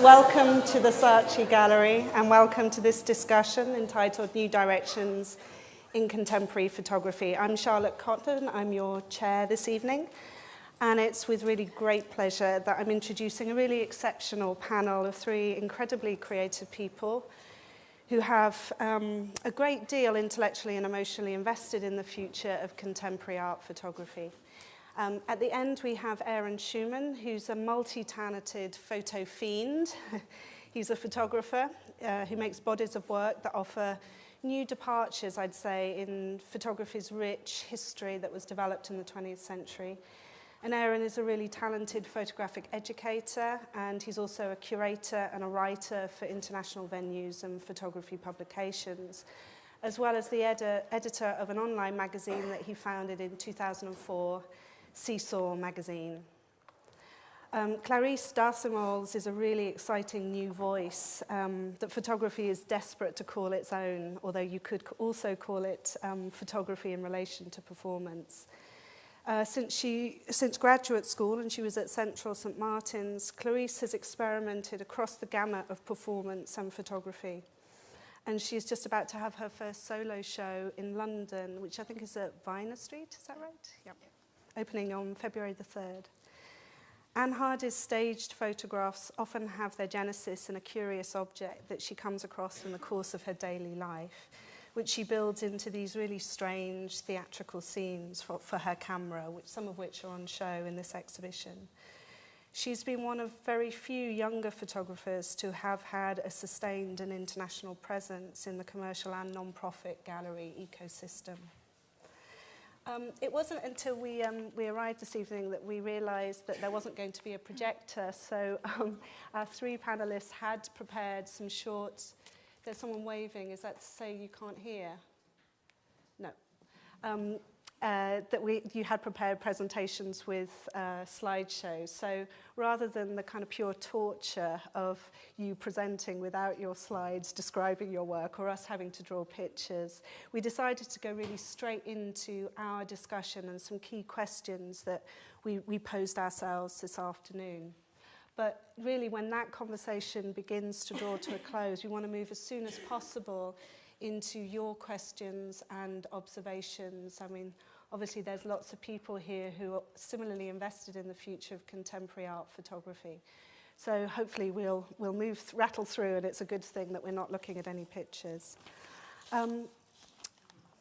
Welcome to the Saatchi Gallery and welcome to this discussion entitled New Directions in Contemporary Photography. I'm Charlotte Cotton, I'm your chair this evening, and it's with really great pleasure that I'm introducing a really exceptional panel of three incredibly creative people who have a great deal intellectually and emotionally invested in the future of contemporary art photography. At the end, we have Schuman, who's a multi-talented photo fiend. He's a photographer who makes bodies of work that offer new departures, I'd say, in photography's rich history that was developed in the 20th century. And Aaron is a really talented photographic educator, and he's also a curator and a writer for international venues and photography publications, as well as the editor of an online magazine that he founded in 2004, Seesaw magazine. Clarisse DArcimoles is a really exciting new voice that photography is desperate to call its own, although you could also call it photography in relation to performance. Since graduate school, and she was at Central St Martin's, Clarisse has experimented across the gamut of performance and photography. And she's just about to have her first solo show in London, which I think is at Viner Street, is that right? Yep. Opening on February the 3rd. Anne Hardy's staged photographs often have their genesis in a curious object that she comes across in the course of her daily life, which she builds into these really strange theatrical scenes for her camera, some of which are on show in this exhibition. She's been one of very few younger photographers to have had a sustained and international presence in the commercial and non-profit gallery ecosystem. It wasn't until we arrived this evening that we realised that there wasn't going to be a projector, so our three panellists had prepared some short. There's someone waving. Is that to say you can't hear? No. You had prepared presentations with slideshows. So rather than the kind of pure torture of you presenting without your slides, describing your work, or us having to draw pictures, we decided to go really straight into our discussion and some key questions that we posed ourselves this afternoon. But really, when that conversation begins to draw to a close, we want to move as soon as possible into your questions and observations. I mean, obviously there's lots of people here who are similarly invested in the future of contemporary art photography. So hopefully we'll rattle through, and it's a good thing that we're not looking at any pictures.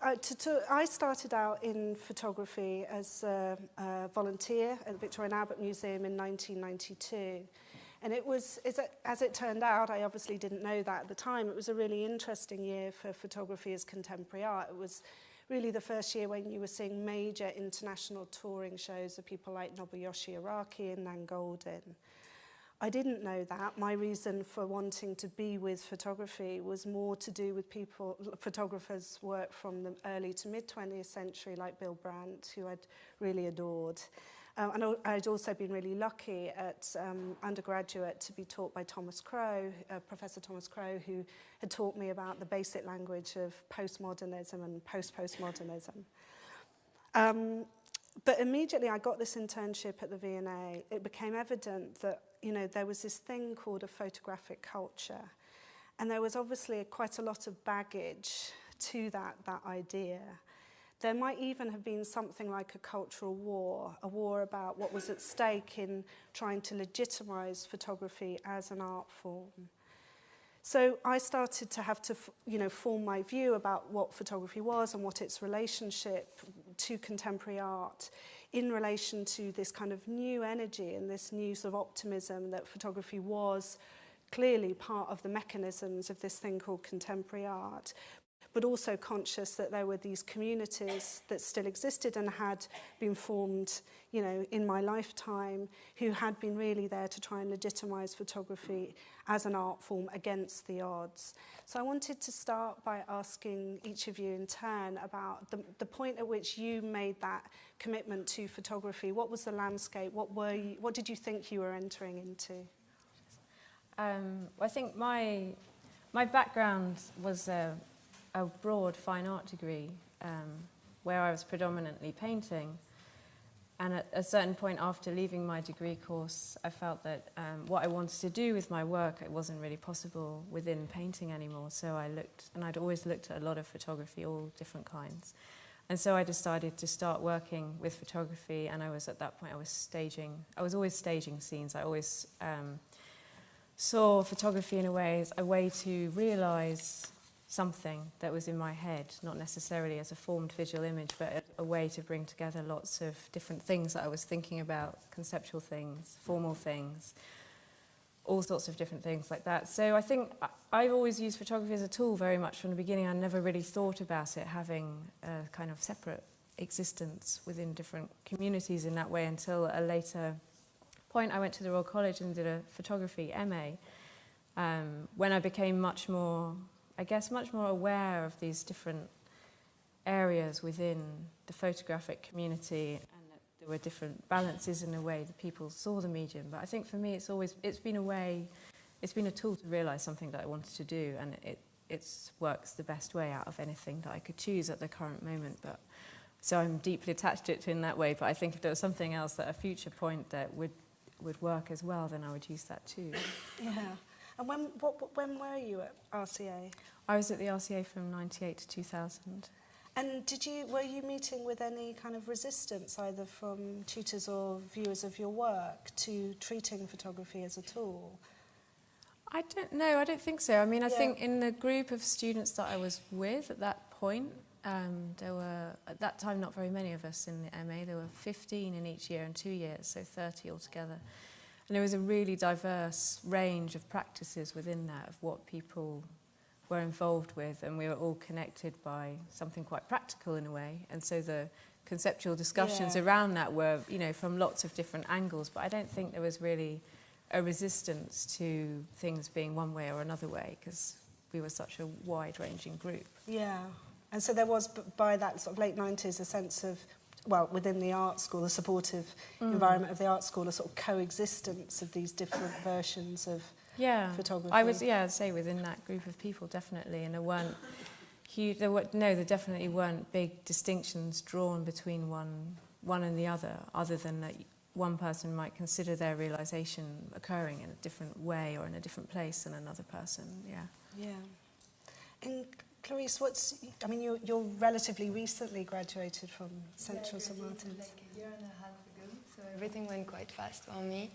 I started out in photography as a volunteer at the Victoria and Albert Museum in 1992. And it was, as it turned out, I obviously didn't know that at the time, it was a really interesting year for photography as contemporary art. It was really the first year when you were seeing major international touring shows of people like Nobuyoshi Araki and Nan Goldin. I didn't know that. My reason for wanting to be with photography was more to do with photographers' work from the early to mid-20th century, like Bill Brandt, who I'd really adored. And I'd also been really lucky at undergraduate to be taught by Thomas Crowe, Professor Thomas Crowe, who had taught me about the basic language of postmodernism and post-postmodernism. But immediately I got this internship at the V&A. It became evident that, there was this thing called a photographic culture. And there was obviously quite a lot of baggage to that idea. There might even have been something like a cultural war, a war about what was at stake in trying to legitimize photography as an art form. So I started to have to, form my view about what photography was and what its relationship to contemporary art in relation to this kind of new energy and this new sort of optimism that photography was clearly part of the mechanisms of this thing called contemporary art, but also conscious that there were these communities that still existed and had been formed, in my lifetime, who had been really there to try and legitimize photography as an art form against the odds. So I wanted to start by asking each of you in turn about the point at which you made that commitment to photography. What was the landscape? What did you think you were entering into? I think my background was a broad fine art degree where I was predominantly painting. And at a certain point after leaving my degree course, I felt that what I wanted to do with my work, it wasn't really possible within painting anymore. So I looked, and I'd always looked at a lot of photography, all different kinds. And so I decided to start working with photography, and at that point I was always staging scenes. I always saw photography in a way to realise something that was in my head, not necessarily as a formed visual image, but a way to bring together lots of different things that I was thinking about, conceptual things, formal things, all sorts of different things like that. So I think I've always used photography as a tool very much from the beginning. I never really thought about it having a kind of separate existence within different communities in that way until a later point. I went to the Royal College and did a photography MA when I became much more aware of these different areas within the photographic community, and that there were different balances in the way that people saw the medium. But I think for me it's been a tool to realise something that I wanted to do, and it works the best way out of anything that I could choose at the current moment. But so I'm deeply attached to it in that way, but I think if there was something else at a future point that would work as well, then I would use that too. Yeah. And when were you at RCA? I was at the RCA from 98 to 2000. And were you meeting with any kind of resistance, either from tutors or viewers of your work, to treating photography as a tool? I don't know, I don't think so. I mean, I think in the group of students that I was with at that point, there were, at that time, not very many of us in the MA. There were 15 in each year in 2 years, so 30 altogether. And there was a really diverse range of practices within that, of what people were involved with, and we were all connected by something quite practical in a way. And so the conceptual discussions around that were, from lots of different angles, but I don't think there was really a resistance to things being one way or another way, because we were such a wide-ranging group. Yeah, and so there was, by that sort of late 90s, a sense of, well, within the art school, the supportive environment of the art school, a sort of coexistence of these different versions of photography. I'd say within that group of people, definitely, and there weren't huge, there definitely weren't big distinctions drawn between one and the other than that one person might consider their realisation occurring in a different way or in a different place than another person. Yeah. And Clarisse, you're relatively recently graduated from Central St Martin's. Like a year and a half ago, so everything went quite fast for me.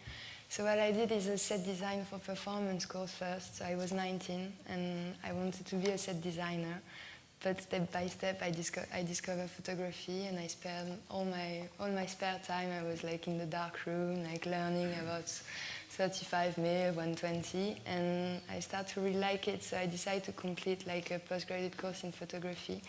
So what I did is a set design for performance course first. So I was 19 and I wanted to be a set designer. But step by step, I discovered photography, and I spent all my spare time. I was like in the dark room, like learning about 35mm, 120, and I started to really like it. So I decided to complete like a postgraduate course in photography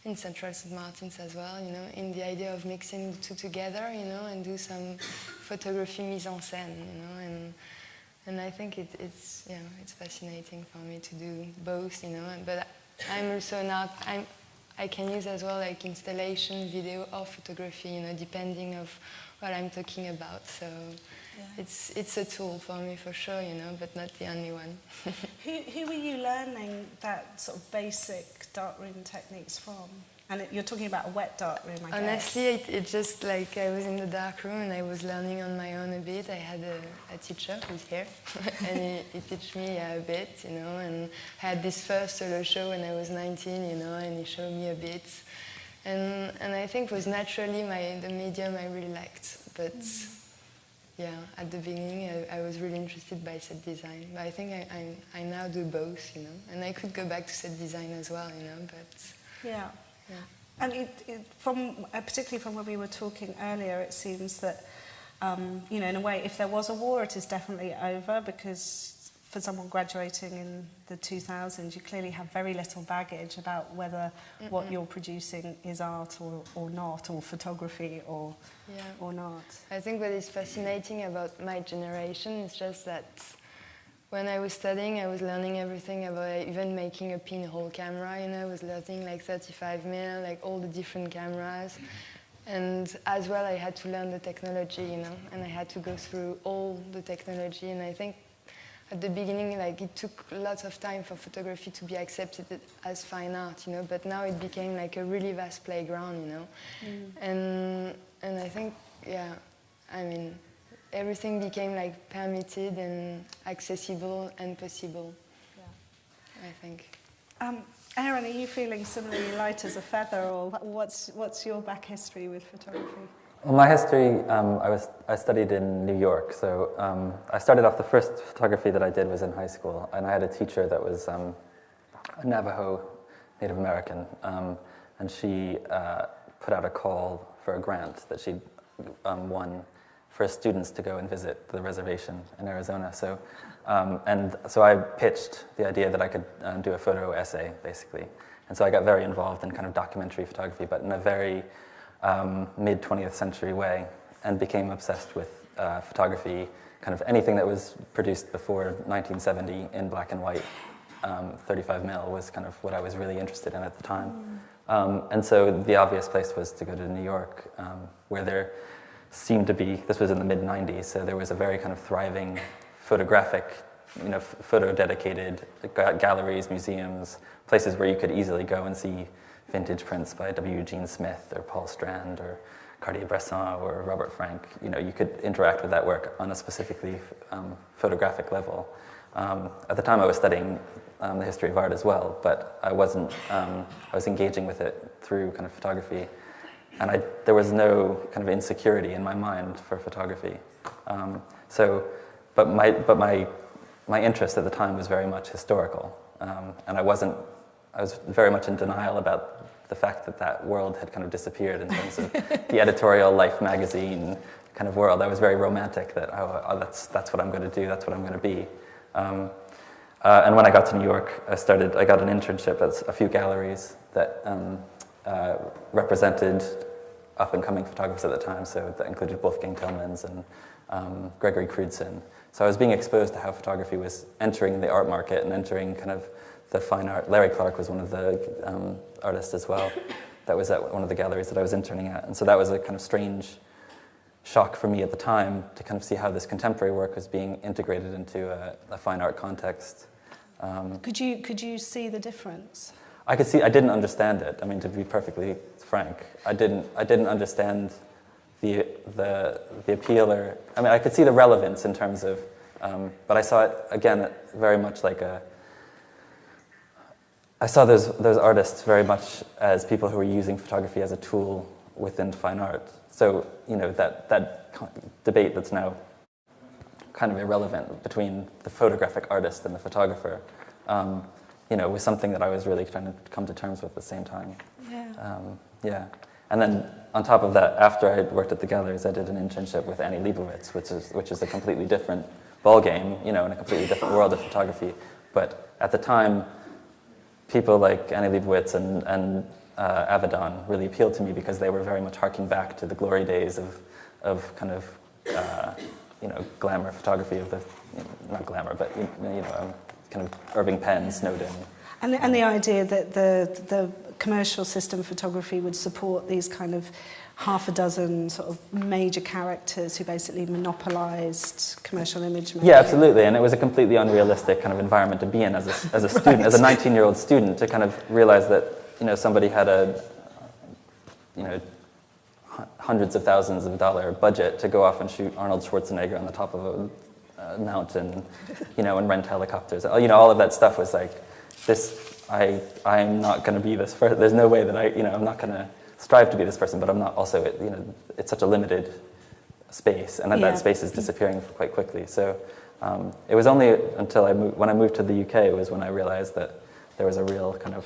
in Central St Martin's as well. In the idea of mixing the two together, and do some photography mise en scène, and I think it's fascinating for me to do both, But I'm also I can use as well like installation, video, or photography, depending of what I'm talking about. So it's a tool for me for sure, but not the only one. Who were you learning that sort of basic darkroom techniques from? And you're talking about a wet darkroom, I guess. Honestly, it just like I was in the dark room and I was learning on my own a bit. I had a teacher who's here, and he taught me a bit, and I had this first solo show when I was 19, and he showed me a bit. And I think it was naturally the medium I really liked. But at the beginning I was really interested by set design. But I think I now do both, and I could go back to set design as well, but... Yeah. And particularly from when we were talking earlier, it seems that, in a way, if there was a war, it is definitely over, because for someone graduating in the 2000s, you clearly have very little baggage about whether what you're producing is art or not, or photography or not. I think what is fascinating about my generation is just that when I was studying, I was learning everything about even making a pinhole camera, I was learning like 35mm, like all the different cameras. And as well, I had to learn the technology, and I had to go through all the technology. And I think at the beginning, like it took lots of time for photography to be accepted as fine art, but now it became like a really vast playground, And I think, yeah, I mean, everything became like permitted and accessible and possible, I think. Aaron, are you feeling similarly light as a feather, or what's your back history with photography? Well, my history, I studied in New York, so I started off, the first photography that I did was in high school, and I had a teacher that was a Navajo Native American, and she put out a call for a grant that she'd won for students to go and visit the reservation in Arizona. So, so I pitched the idea that I could do a photo essay, basically. And so I got very involved in kind of documentary photography, but in a very mid-20th century way, and became obsessed with photography, kind of anything that was produced before 1970 in black and white. 35mm was kind of what I was really interested in at the time. And so the obvious place was to go to New York, where there seemed to be, this was in the mid-90s, so there was a very kind of thriving photographic, photo-dedicated galleries, museums, places where you could easily go and see vintage prints by W. Eugene Smith or Paul Strand or Cartier-Bresson or Robert Frank. You could interact with that work on a specifically photographic level. At the time I was studying the history of art as well, but I wasn't, I was engaging with it through kind of photography. And there was no kind of insecurity in my mind for photography. But my interest at the time was very much historical. And I was very much in denial about the fact that that world had kind of disappeared in terms of the editorial Life magazine kind of world. I was very romantic that, that's what I'm going to do, that's what I'm going to be. And when I got to New York, I got an internship at a few galleries that represented up-and-coming photographers at the time, so that included Wolfgang Tillmans and Gregory Crewdson. So I was being exposed to how photography was entering the art market and entering kind of the fine art. Larry Clark was one of the artists as well. That was at one of the galleries that I was interning at. And so that was a kind of strange shock for me at the time to kind of see how this contemporary work was being integrated into a fine art context. Could you see the difference? I could see. I didn't understand it. I mean, to be perfectly frank, I didn't understand the appeal, or I mean, I could see the relevance in terms of, but I saw it again very much like I saw those artists very much as people who were using photography as a tool within fine art. So that debate that's now kind of irrelevant between the photographic artist and the photographer, was something that I was really trying to come to terms with at the same time. Yeah. And then on top of that, after I had worked at the galleries, I did an internship with Annie Leibovitz, which is a completely different ballgame, in a completely different world of photography. But at the time, people like Annie Leibovitz and Avedon really appealed to me because they were very much harking back to the glory days of kind of glamour photography of the not glamour, but kind of Irving Penn, Snowden, and the idea that the commercial system of photography would support these kind of half a dozen sort of major characters who basically monopolized commercial image making. Yeah, absolutely, and it was a completely unrealistic kind of environment to be in as a student, right. As a 19-year-old student, to kind of realize that somebody had a hundreds of thousands of dollar budget to go off and shoot Arnold Schwarzenegger on the top of a mountain, and rent helicopters. All of that stuff was like, I'm not going to be this person. There's no way that I'm not going to strive to be this person, but I'm not also, it's such a limited space, and that space is disappearing quite quickly. So it was only until when I moved to the UK, it was when I realized that there was a real kind of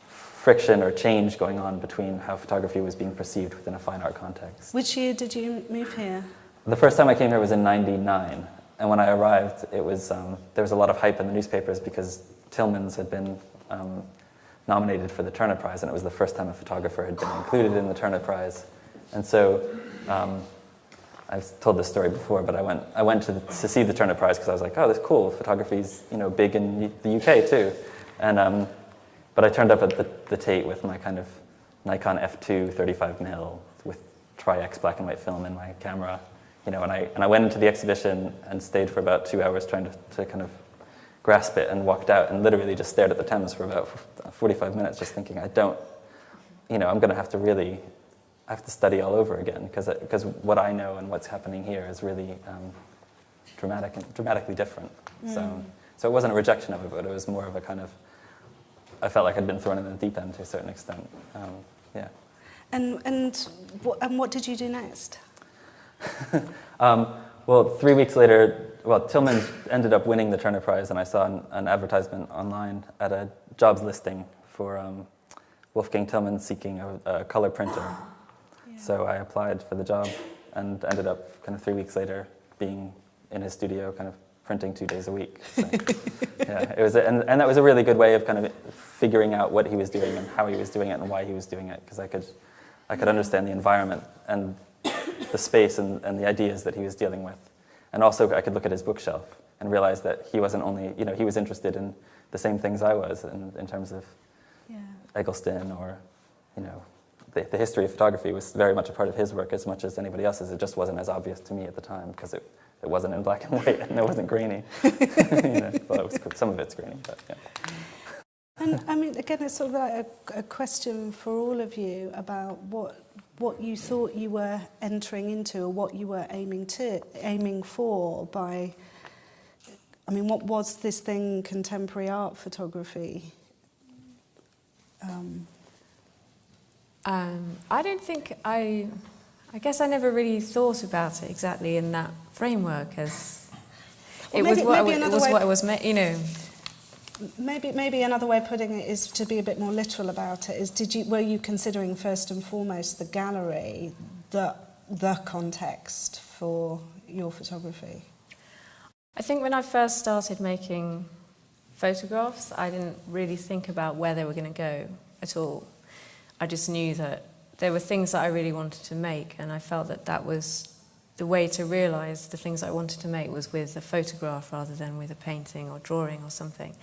friction or change going on between how photography was being perceived within a fine art context. Which year did you move here? The first time I came here was in '99, and when I arrived, it was there was a lot of hype in the newspapers because Tillmans had been nominated for the Turner Prize, and it was the first time a photographer had been included in the Turner Prize. And so I've told this story before, but I went to see the Turner Prize because I was like, oh, that's cool. Photography's big in the UK too, and but I turned up at the Tate with my kind of Nikon F2 35mm with Tri-X black and white film in my camera, and I went into the exhibition and stayed for about 2 hours trying to kind of grasp it, and walked out and literally just stared at the Thames for about 45 minutes, just thinking, I'm going to have to really I have to study all over again, because what I know and what's happening here is really dramatically different. So it wasn't a rejection of it, but it was more of a kind of, I felt like I'd been thrown in the deep end to a certain extent. Yeah. And what did you do next? Well, 3 weeks later, Tillman's ended up winning the Turner Prize, and I saw an advertisement online at a jobs listing for Wolfgang Tillman seeking a color printer. Yeah. So I applied for the job and ended up kind of 3 weeks later being in his studio, kind of printing 2 days a week. So, yeah, it was, and that was a really good way of kind of figuring out what he was doing and how he was doing it and why he was doing it, because I could understand the environment and the space and the ideas that he was dealing with. And also I could look at his bookshelf and realize that he wasn't only, he was interested in the same things I was in terms of Eggleston or, the history of photography was very much a part of his work as much as anybody else's. It just wasn't as obvious to me at the time because it wasn't in black and white and it wasn't grainy. Well, some of it's grainy, but yeah. And I mean, again, it's sort of like a question for all of you about what you thought you were entering into or what you were aiming for by, I mean, what was this thing, contemporary art photography? I don't think I guess I never really thought about it exactly in that framework as it was what I was, Maybe another way of putting it is to be a bit more literal about it. Is were you considering first and foremost the gallery, the context for your photography? I think when I first started making photographs, I didn't really think about where they were going to go at all. I just knew that there were things that I really wanted to make, and I felt that that was the way to realise the things I wanted to make was with a photograph rather than with a painting or drawing or something.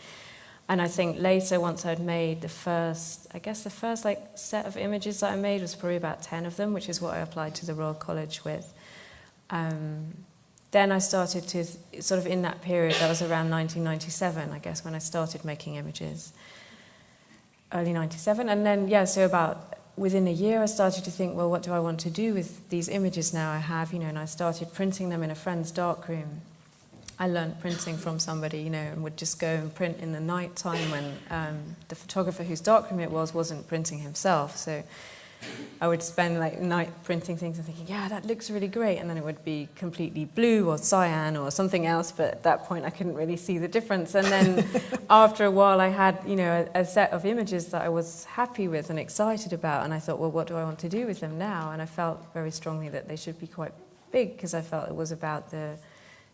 And I think later, once I'd made the first like set of images that I made was probably about 10 of them, which is what I applied to the Royal College with. Then I started to, sort of in that period, that was around 1997, I guess, when I started making images. Early 97, and then, so about within a year I started to think, well, what do I want to do with these images now I have, and I started printing them in a friend's darkroom. I learned printing from somebody, and would just go and print in the night time when the photographer whose darkroom it wasn't printing himself, so I would spend like night printing things and thinking, yeah, that looks really great, and then it would be completely blue or cyan or something else, but at that point I couldn't really see the difference. And then after a while I had, a set of images that I was happy with and excited about, and I thought, well, what do I want to do with them now? And I felt very strongly that they should be quite big, because I felt it was about the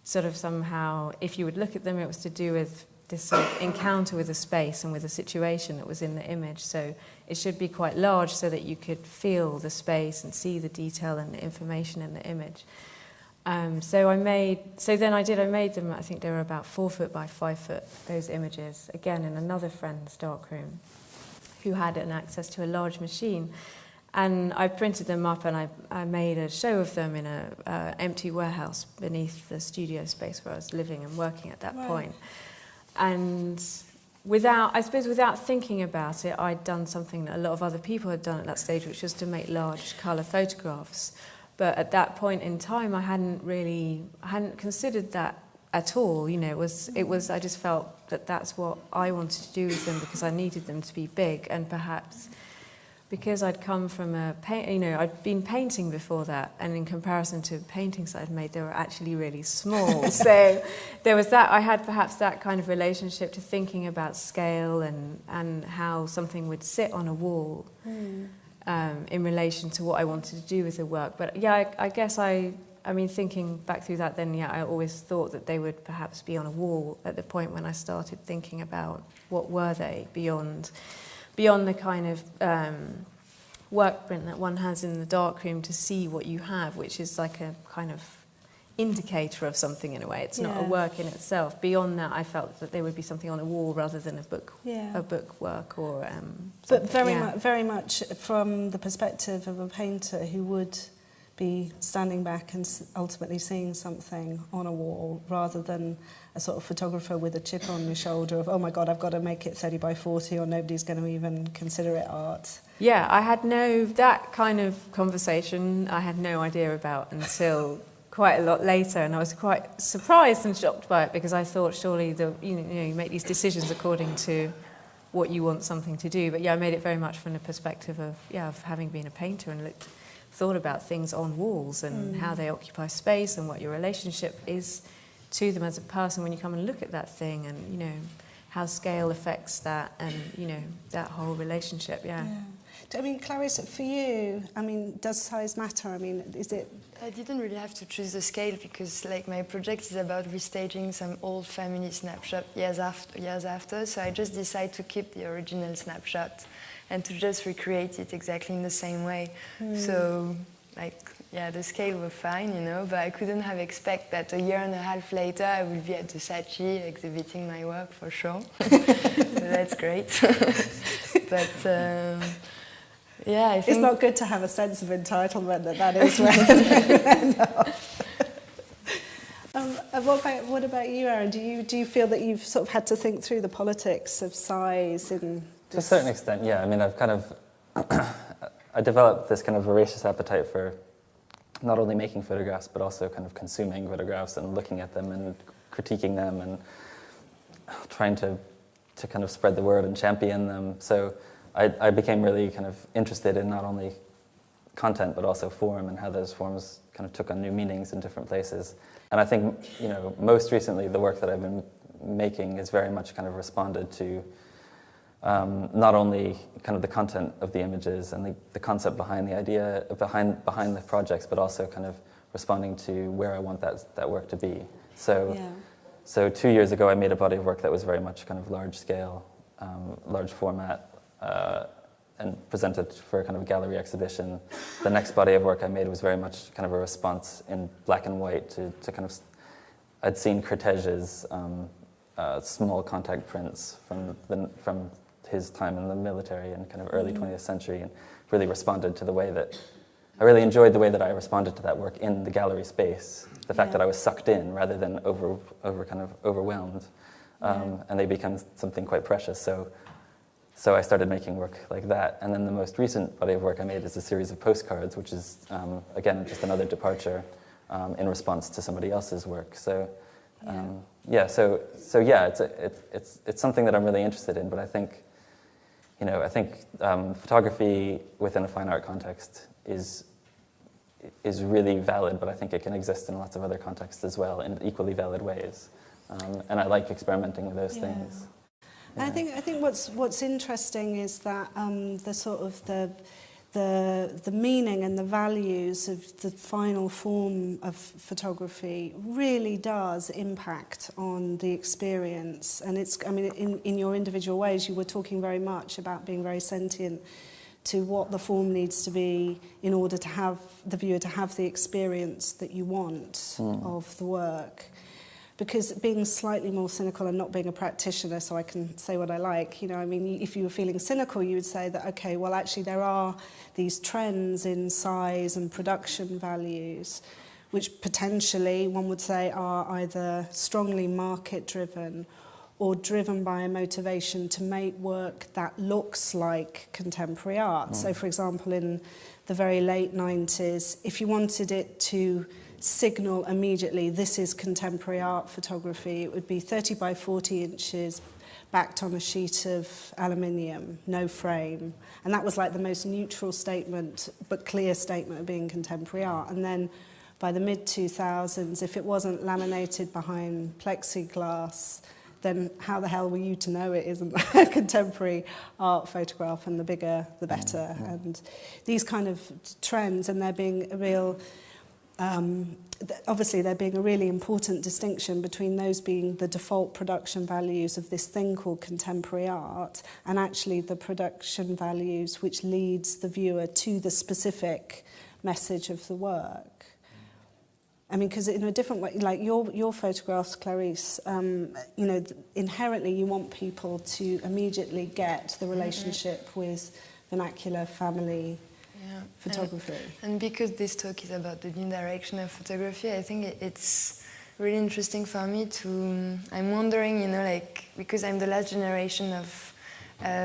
sort of somehow, if you would look at them, it was to do with this sort of encounter with a space and with a situation that was in the image. So it should be quite large so that you could feel the space and see the detail and the information in the image. So I made them, I think they were about 4 foot by 5 foot, those images, again in another friend's darkroom who had an access to a large machine. And I printed them up and I made a show of them in an empty warehouse beneath the studio space where I was living and working at that point. And without thinking about it, I'd done something that a lot of other people had done at that stage, which was to make large colour photographs. But at that point in time, I hadn't considered that at all. I just felt that that's what I wanted to do with them because I needed them to be big, and perhaps because I'd come from I'd been painting before that, and in comparison to paintings I'd made, they were actually really small. So there was that, I had perhaps that kind of relationship to thinking about scale and how something would sit on a wall in relation to what I wanted to do with the work. But yeah, I guess I mean, thinking back through that then, I always thought that they would perhaps be on a wall at the point when I started thinking about what were they beyond the kind of work print that one has in the darkroom to see what you have, which is like a kind of indicator of something in a way. It's not a work in itself. Beyond that, I felt that there would be something on a wall rather than a book work or. But very much from the perspective of a painter who would be standing back and ultimately seeing something on a wall rather than a sort of photographer with a chip on your shoulder of, oh my God, I've got to make it 30 by 40 or nobody's going to even consider it art? Yeah, I had that kind of conversation I had no idea about until quite a lot later, and I was quite surprised and shocked by it because I thought surely you make these decisions according to what you want something to do. But yeah, I made it very much from the perspective of having been a painter and thought about things on walls and how they occupy space and what your relationship is to them as a person when you come and look at that thing, and how scale affects that, and that whole relationship. Yeah. I mean, Clarisse, for you, I mean, does size matter? I mean, is it? I didn't really have to choose the scale because, like, my project is about restaging some old family snapshot years after. So I just decided to keep the original snapshot and to just recreate it exactly in the same way. So, like, yeah, the scale was fine, but I couldn't have expected that a year and a half later I will be at the Saatchi exhibiting my work for sure. So that's great. But yeah, I think it's not good to have a sense of entitlement that is when what about you, Aaron? Do you feel that you've sort of had to think through the politics of size in to a certain extent? Yeah, I mean, I've kind of I developed this kind of voracious appetite for not only making photographs but also kind of consuming photographs and looking at them and critiquing them and trying to kind of spread the word and champion them. So I became really kind of interested in not only content but also form and how those forms kind of took on new meanings in different places. And I think, most recently the work that I've been making is very much kind of responded to not only kind of the content of the images and the concept behind the idea, behind the projects, but also kind of responding to where I want that work to be. So 2 years ago I made a body of work that was very much kind of large scale, large format, and presented for a kind of gallery exhibition. The next body of work I made was very much kind of a response in black and white to kind of, I'd seen Cortége's small contact prints from his time in the military and kind of early 20th century, and really responded to the way that, I really enjoyed the way that I responded to that work in the gallery space. The fact that I was sucked in rather than overwhelmed, and they become something quite precious. So I started making work like that. And then the most recent body of work I made is a series of postcards, which is, again, just another departure in response to somebody else's work. So, it's something that I'm really interested in. But I think, photography within a fine art context is really valid, but I think it can exist in lots of other contexts as well in equally valid ways. And I like experimenting with those things. Yeah. I think what's interesting is that the sort of the meaning and the values of the final form of photography really does impact on the experience. And in your individual ways, you were talking very much about being very sentient to what the form needs to be in order to have the viewer to have the experience that you want of the work. Because being slightly more cynical and not being a practitioner, so I can say what I like, if you were feeling cynical, you would say that, okay, well, actually there are these trends in size and production values, which potentially one would say are either strongly market-driven or driven by a motivation to make work that looks like contemporary art. So, for example, in the very late 90s, if you wanted it to signal immediately this is contemporary art photography, it would be 30 by 40 inches backed on a sheet of aluminium, no frame. And that was like the most neutral statement but clear statement of being contemporary art. And then by the mid-2000s, if it wasn't laminated behind plexiglass, then how the hell were you to know it isn't a contemporary art photograph, and the bigger the better. And these kind of trends, and there being a real obviously there being a really important distinction between those being the default production values of this thing called contemporary art and actually the production values which leads the viewer to the specific message of the work. I mean, because in a different way, like your photographs, Clarisse, inherently you want people to immediately get the relationship with vernacular family photography. And because this talk is about the new direction of photography, I think it's really interesting for me to, I'm wondering, you know, like, because I'm the last generation of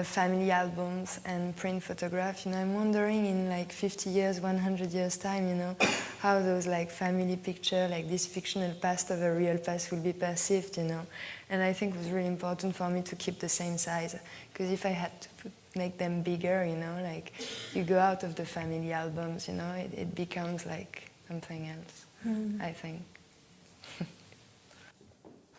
family albums and print photographs, you know, I'm wondering in like 50 years, 100 years time, you know, how those like family picture, like this fictional past of a real past will be perceived, you know. And I think it was really important for me to keep the same size, because if I had to make them bigger, you know, like you go out of the family albums, you know, it becomes like something else, I think.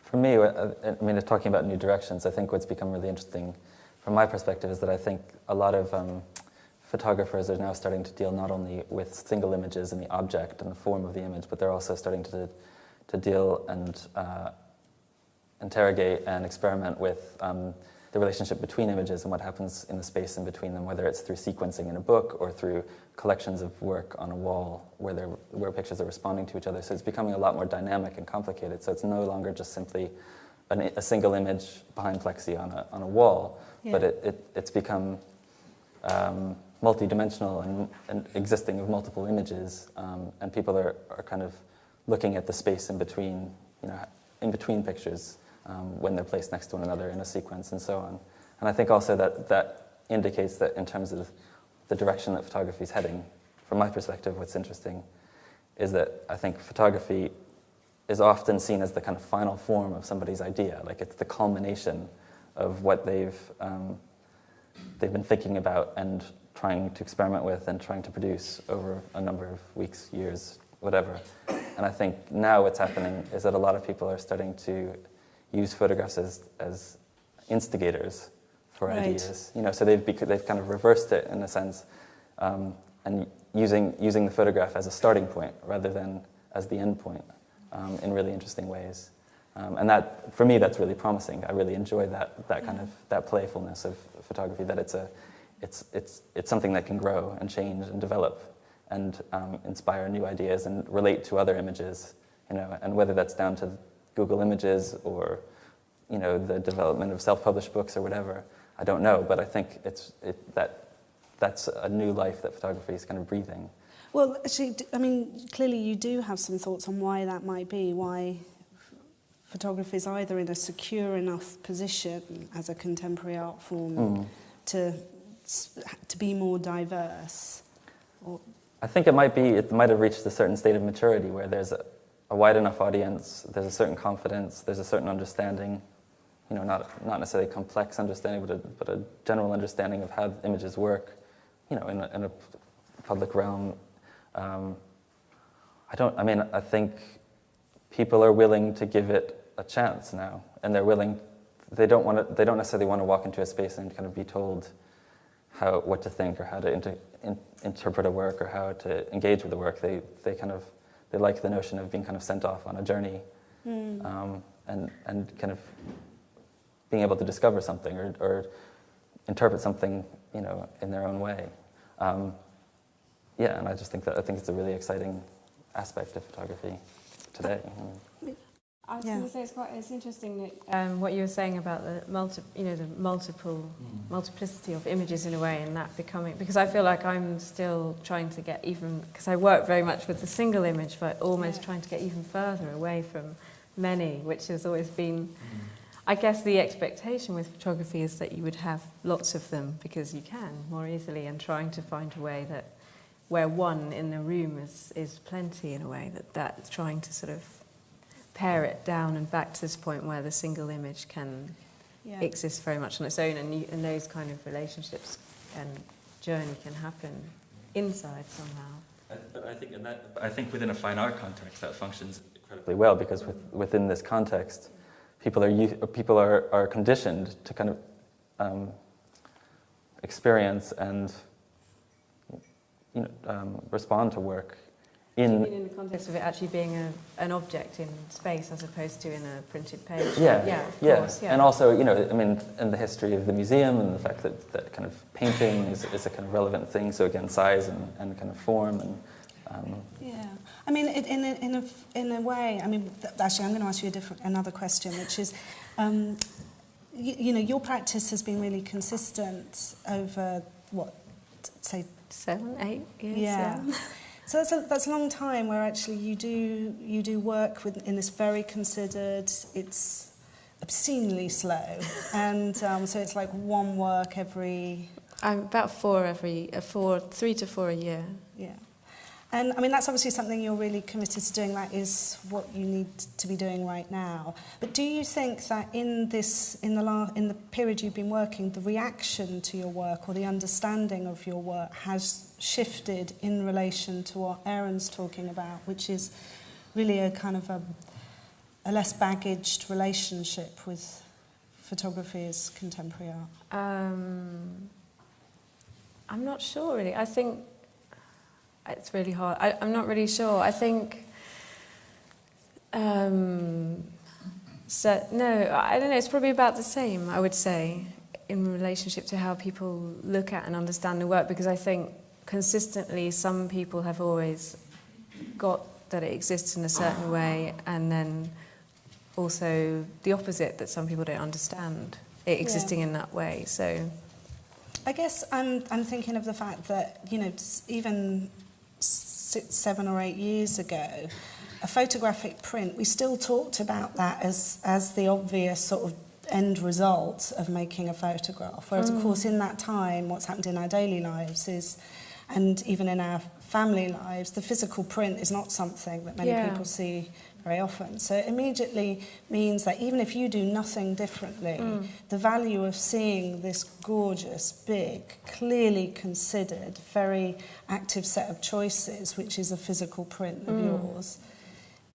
For me, I mean, talking about new directions, I think what's become really interesting from my perspective is that I think a lot of photographers are now starting to deal not only with single images and the object and the form of the image, but they're also starting to deal and interrogate and experiment with the relationship between images and what happens in the space in between them, whether it's through sequencing in a book or through collections of work on a wall where pictures are responding to each other. So it's becoming a lot more dynamic and complicated. So it's no longer just simply a single image behind plexi on a wall, but it's become multi-dimensional and existing of multiple images, and people are kind of looking at the space in between, you know, in between pictures when they're placed next to one another in a sequence and so on. And I think also that indicates that in terms of the direction that photography is heading, from my perspective, what's interesting is that I think photography is often seen as the kind of final form of somebody's idea. Like it's the culmination of what they've been thinking about and trying to experiment with and trying to produce over a number of weeks, years, whatever. And I think now what's happening is that a lot of people are starting to use photographs as instigators for ideas. You know, so they've kind of reversed it in a sense, and using the photograph as a starting point rather than as the end point. In really interesting ways, and that for me that's really promising. I really enjoy that kind of that playfulness of photography. That it's something that can grow and change and develop and inspire new ideas and relate to other images. You know, and whether that's down to Google Images or, you know, the development of self-published books or whatever, I don't know. But I think that's a new life that photography is kind of breathing. Well, actually, I mean, clearly you do have some thoughts on why that might be, why photography is either in a secure enough position as a contemporary art form to be more diverse. Or I think it might have reached a certain state of maturity where there's a wide enough audience, there's a certain confidence, there's a certain understanding, you know, not necessarily complex understanding, but a general understanding of how images work, you know, in a public realm. I think people are willing to give it a chance now, and they don't necessarily want to walk into a space and kind of be told what to think or how to interpret a work or how to engage with the work. They like the notion of being kind of sent off on a journey, and kind of being able to discover something or interpret something, you know, in their own way. And I think it's a really exciting aspect of photography today. I was going to say it's interesting that what you were saying about the multiplicity of images in a way, and that becoming, because I feel like I'm still trying to get even, because I work very much with the single image, but almost trying to get even further away from many, which has always been, I guess the expectation with photography is that you would have lots of them because you can more easily, and trying to find a way that where one in the room is plenty in a way, that's trying to sort of pare it down and back to this point where the single image can exist very much on its own, and those kind of relationships and journey can happen inside somehow. I think within a fine art context that functions incredibly well, because within this context, people are conditioned to kind of experience and respond to work in the context of it actually being an object in space as opposed to in a printed page. Of course. And also, in the history of the museum and the fact that kind of painting is a kind of relevant thing. So again, size and kind of form and. I mean, in a way. I mean, actually, I'm going to ask you another question, which is, your practice has been really consistent over say 7, 8 years. Yeah. So that's a long time where actually you do work in this very considered. It's obscenely slow, and so it's like one work every. I'm about 3 to 4 a year. Yeah. And I mean, that's obviously something you're really committed to doing. That is what you need to be doing right now. But do you think that in the period you've been working, the reaction to your work or the understanding of your work has shifted in relation to what Aaron's talking about, which is really a kind of a less baggaged relationship with photography as contemporary art? I'm not sure, really. I think it's really hard. I'm not really sure. I think... no, I don't know. It's probably about the same, I would say, in relationship to how people look at and understand the work, because I think consistently some people have always got that it exists in a certain way, and then also the opposite, that some people don't understand it existing in that way. So I guess I'm thinking of the fact that, you know, even 7 or 8 years ago, a photographic print, we still talked about that as the obvious sort of end result of making a photograph. Whereas, of course, in that time, what's happened in our daily lives is, and even in our family lives, the physical print is not something that many people see very often. So it immediately means that even if you do nothing differently, the value of seeing this gorgeous, big, clearly considered, very active set of choices, which is a physical print of yours,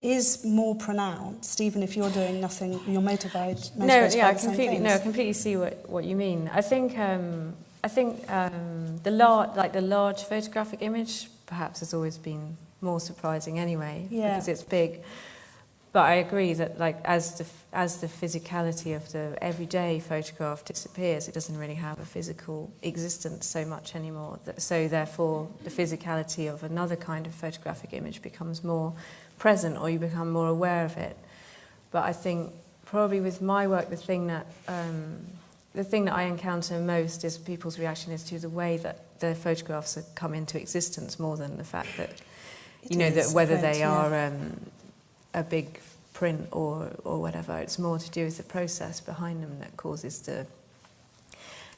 is more pronounced, even if you're doing nothing, you're motivated by the same things. I completely see what you mean. I think the large photographic image perhaps has always been more surprising anyway, because it's big. But I agree that, like, as the physicality of the everyday photograph disappears, it doesn't really have a physical existence so much anymore. So therefore, the physicality of another kind of photographic image becomes more present, or you become more aware of it. But I think probably with my work, the thing that I encounter most is people's reaction is to the way that the photographs have come into existence, more than the fact that, that whether they are a big print or whatever. It's more to do with the process behind them that causes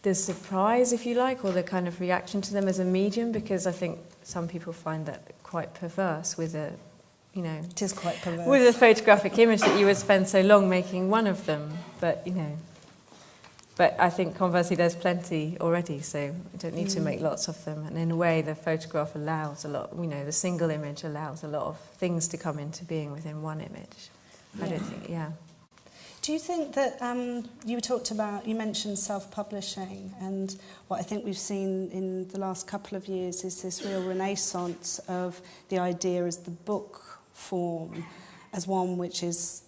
the surprise, if you like, or the kind of reaction to them as a medium, because I think some people find that quite perverse with a, it is quite perverse. With a photographic image that you would spend so long making one of them, but But I think conversely there's plenty already, so you don't need to make lots of them. And in a way, the photograph allows a lot, the single image allows a lot of things to come into being within one image. I don't think, Do you think that you mentioned self-publishing, and what I think we've seen in the last couple of years is this real renaissance of the idea as the book form, as one which is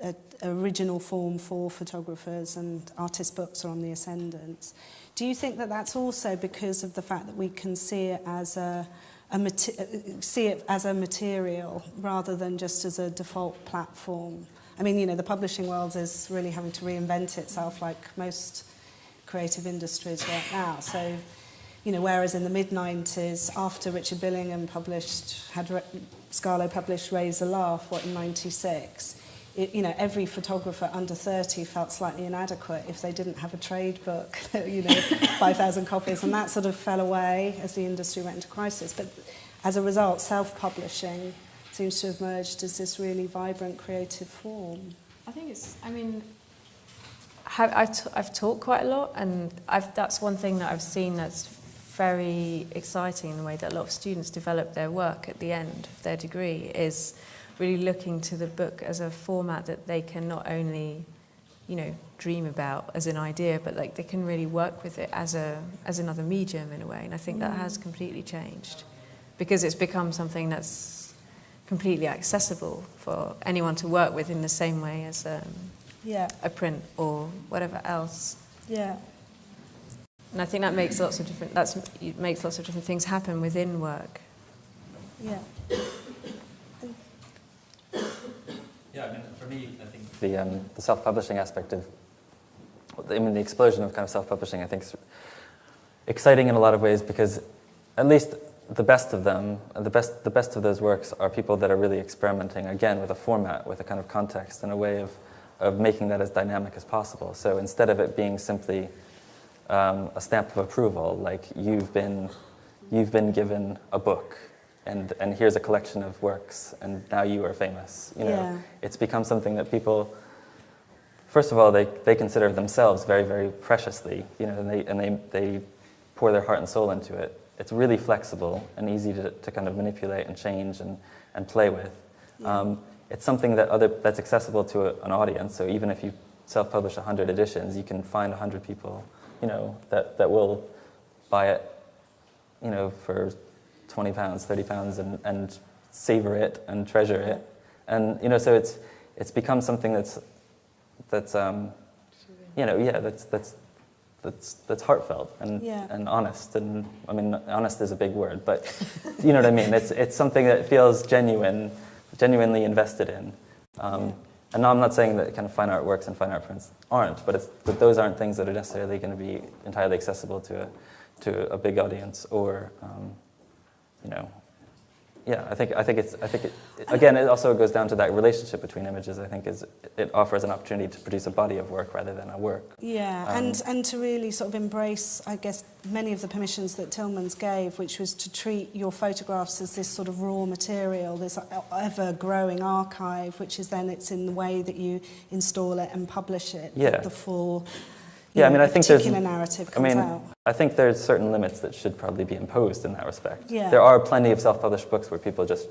an original form for photographers, and artist books are on the ascendant. Do you think that that's also because of the fact that we can see it as a material rather than just as a default platform? I mean, the publishing world is really having to reinvent itself, like most creative industries right now. So, whereas in the mid-90s, after Richard Billingham Scarlo published Raise a Laugh, in 96, every photographer under 30 felt slightly inadequate if they didn't have a trade book, 5,000 copies, and that sort of fell away as the industry went into crisis. But as a result, self-publishing seems to have emerged as this really vibrant creative form. I think I've taught quite a lot, and that's one thing that I've seen that's very exciting in the way that a lot of students develop their work at the end of their degree, is really looking to the book as a format that they can not only, dream about as an idea, but like they can really work with it as another medium in a way. And I think that has completely changed, because it's become something that's completely accessible for anyone to work with in the same way as a print or whatever else. Yeah. And I think that makes lots of different things happen within work. Yeah. Yeah, I mean, for me, I think the self-publishing aspect of, the explosion of kind of self-publishing, I think is exciting in a lot of ways, because at least the best of them, the best of those works are people that are really experimenting, again, with a format, with a kind of context, and a way of making that as dynamic as possible. So instead of it being simply a stamp of approval, like you've been given a book, and here's a collection of works, and now you are famous. You know, Yeah. It's become something that people, first of all, they consider themselves very, very preciously, you know, and they pour their heart and soul into it. It's really flexible and easy to kind of manipulate and change and play with. Yeah. It's something that's accessible to an audience. So even if you self-publish 100 editions, you can find 100 people, you know, that will buy it, you know, for £20, £30, and savor it and treasure it, and you know, so it's become something that's you know, yeah, that's heartfelt and honest, and I mean, honest is a big word, but you know what I mean. It's something that feels genuinely invested in. And now I'm not saying that kind of fine art works and fine art prints aren't, but those aren't things that are necessarily going to be entirely accessible to a big audience, or you know, yeah. I think it again. It also goes down to that relationship between images. I think it offers an opportunity to produce a body of work rather than a work. Yeah, and to really sort of embrace, I guess, many of the permissions that Tillmans gave, which was to treat your photographs as this sort of raw material, this ever-growing archive, which is then it's in the way that you install it and publish it, Yeah. the full. Yeah, I mean, I think there's particular narrative comes out. I think there's certain limits that should probably be imposed in that respect. Yeah. There are plenty of self-published books where people just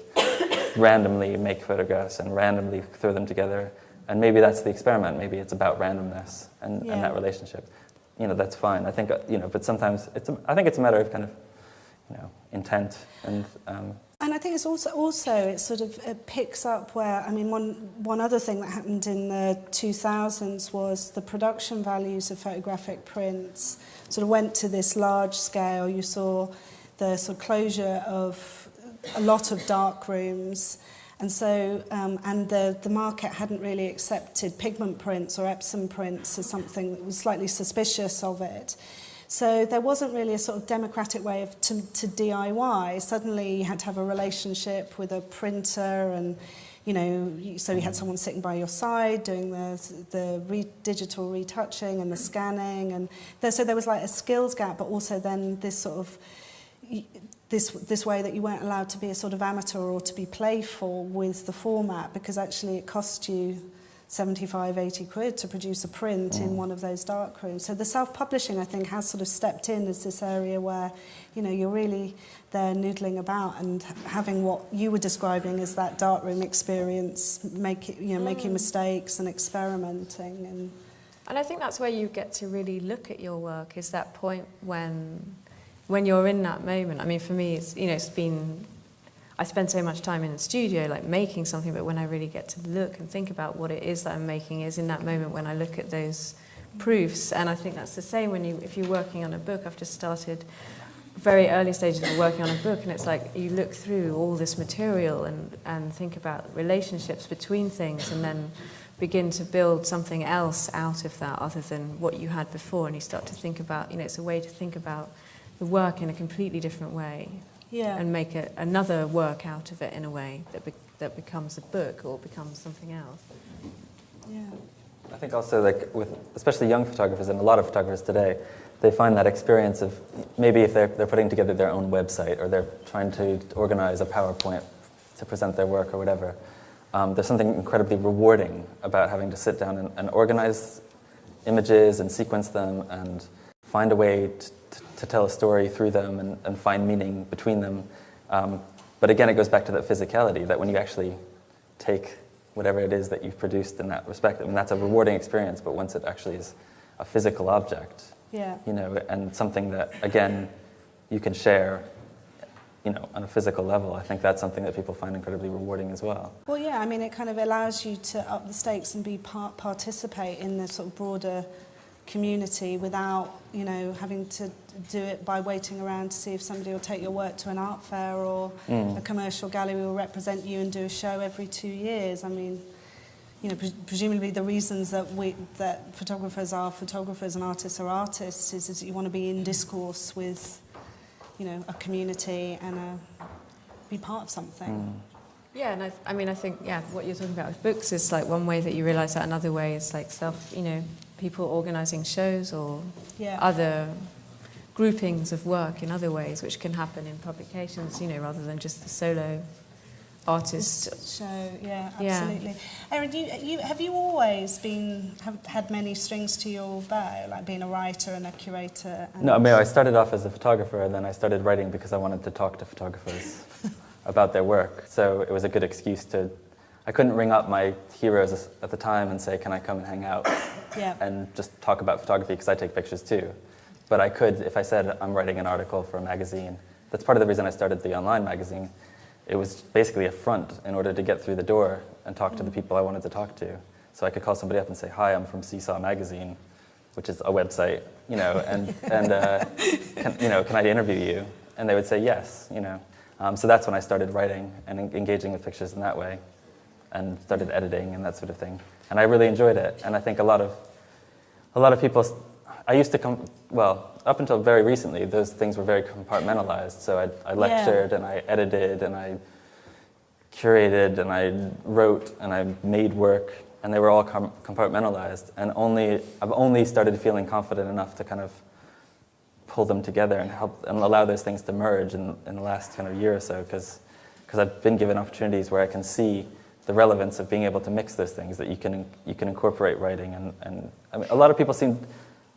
randomly make photographs and randomly throw them together, and maybe that's the experiment. Maybe it's about randomness and that relationship. You know, that's fine. I think, you know, but sometimes I think it's a matter of kind of, you know, intent and. And I think it's also it sort of it picks up where, I mean, one other thing that happened in the 2000s was the production values of photographic prints sort of went to this large scale. You saw the sort of closure of a lot of dark rooms, and so and the market hadn't really accepted pigment prints or Epsom prints as something that was slightly suspicious of it. So there wasn't really a sort of democratic way to DIY. Suddenly you had to have a relationship with a printer, and you know, so you had someone sitting by your side doing the digital retouching and the scanning, and so there was like a skills gap, but also then this sort of this way that you weren't allowed to be a sort of amateur or to be playful with the format, because actually it cost you 75, 80 quid to produce a print in one of those dark rooms. So the self-publishing, I think, has sort of stepped in as this area where, you know, you're really there noodling about and having what you were describing as that darkroom experience, making mistakes and experimenting. And I think that's where you get to really look at your work, is that point when you're in that moment. I mean, for me, it's been, I spend so much time in the studio, like making something, but when I really get to look and think about what it is that I'm making is in that moment when I look at those proofs. And I think that's the same if you're working on a book. I've just started very early stages of working on a book, and it's like you look through all this material and think about relationships between things, and then begin to build something else out of that other than what you had before, and you start to think about, it's a way to think about the work in a completely different way. Yeah. And make another work out of it in a way that becomes a book or becomes something else. Yeah. I think also, like, with especially young photographers and a lot of photographers today, they find that experience of maybe if they're putting together their own website, or they're trying to organize a PowerPoint to present their work or whatever, there's something incredibly rewarding about having to sit down and organize images and sequence them and find a way to tell a story through them and find meaning between them. But again, it goes back to that physicality, that when you actually take whatever it is that you've produced in that respect, I mean, that's a rewarding experience, but once it actually is a physical object, and something that, again, you can share, on a physical level, I think that's something that people find incredibly rewarding as well. Well, yeah, I mean, it kind of allows you to up the stakes and participate in the sort of broader community without, having to do it by waiting around to see if somebody will take your work to an art fair, or a commercial gallery will represent you and do a show every 2 years. I mean, presumably the reasons that photographers are photographers and artists are artists is that you want to be in discourse with you know, a community and be part of something. Yeah, and I think, what you're talking about with books is like one way that you realise that. Another way is like people organising shows or other groupings of work in other ways, which can happen in publications, you know, rather than just the solo artist show. Yeah, absolutely. Erin, have you always had many strings to your bow, like being a writer and a curator? And No, I mean, I started off as a photographer, and then I started writing because I wanted to talk to photographers about their work. So it was a good excuse to. I couldn't ring up my heroes at the time and say, "Can I come and hang out?" and just talk about photography, because I take pictures too. But I could, if I said I'm writing an article for a magazine. That's part of the reason I started the online magazine. It was basically a front in order to get through the door and talk to the people I wanted to talk to. So I could call somebody up and say, "Hi, I'm from Seesaw Magazine," which is a website, you know, and can I interview you? And they would say yes, you know. So that's when I started writing and engaging with pictures in that way, and started editing and that sort of thing. And I really enjoyed it. And I think a lot of people. I used to up until very recently, those things were very compartmentalized. So I lectured and I edited and I curated and I wrote and I made work, and they were all compartmentalized. And I've only started feeling confident enough to kind of pull them together and help and allow those things to merge in the last kind of year or so, because I've been given opportunities where I can see the relevance of being able to mix those things, that you can incorporate writing and I mean, a lot of people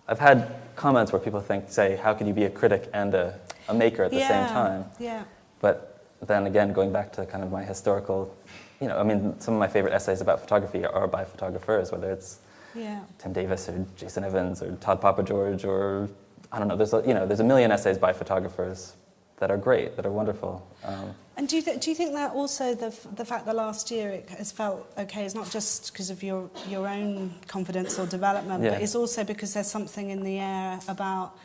I've had comments where people say, how can you be a critic and a maker at the same time? Yeah. But then again, going back to kind of my historical, you know, I mean, some of my favorite essays about photography are by photographers, whether it's Tim Davis or Jason Evans or Todd Papageorge or, I don't know, there's a million essays by photographers that are great, that are wonderful. And do you think that also the fact that last year it has felt okay is not just because of your own confidence or development, but it's also because there's something in the air about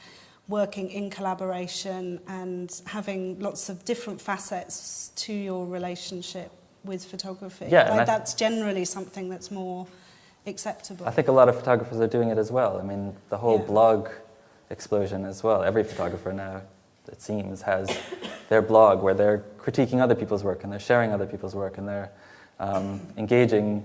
working in collaboration and having lots of different facets to your relationship with photography. Yeah, like that's generally something that's more acceptable. I think a lot of photographers are doing it as well. I mean, the whole blog explosion as well. Every photographer now, it seems, has their blog where they're critiquing other people's work and they're sharing other people's work and they're engaging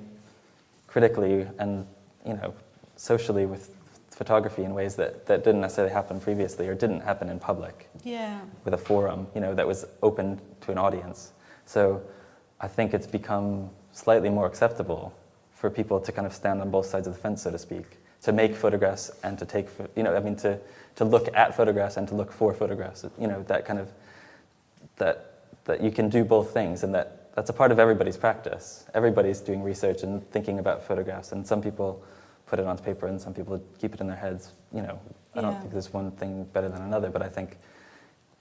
critically and, you know, socially with photography in ways that didn't necessarily happen previously or didn't happen in public. Yeah. With a forum, you know, that was open to an audience. So I think it's become slightly more acceptable for people to kind of stand on both sides of the fence, so to speak, to make photographs and to take, you know, I mean, to look at photographs and to look for photographs, you know, that kind of, that you can do both things, and that's a part of everybody's practice. Everybody's doing research and thinking about photographs, and some people put it on paper and some people keep it in their heads, you know. I don't think there's one thing better than another, but I think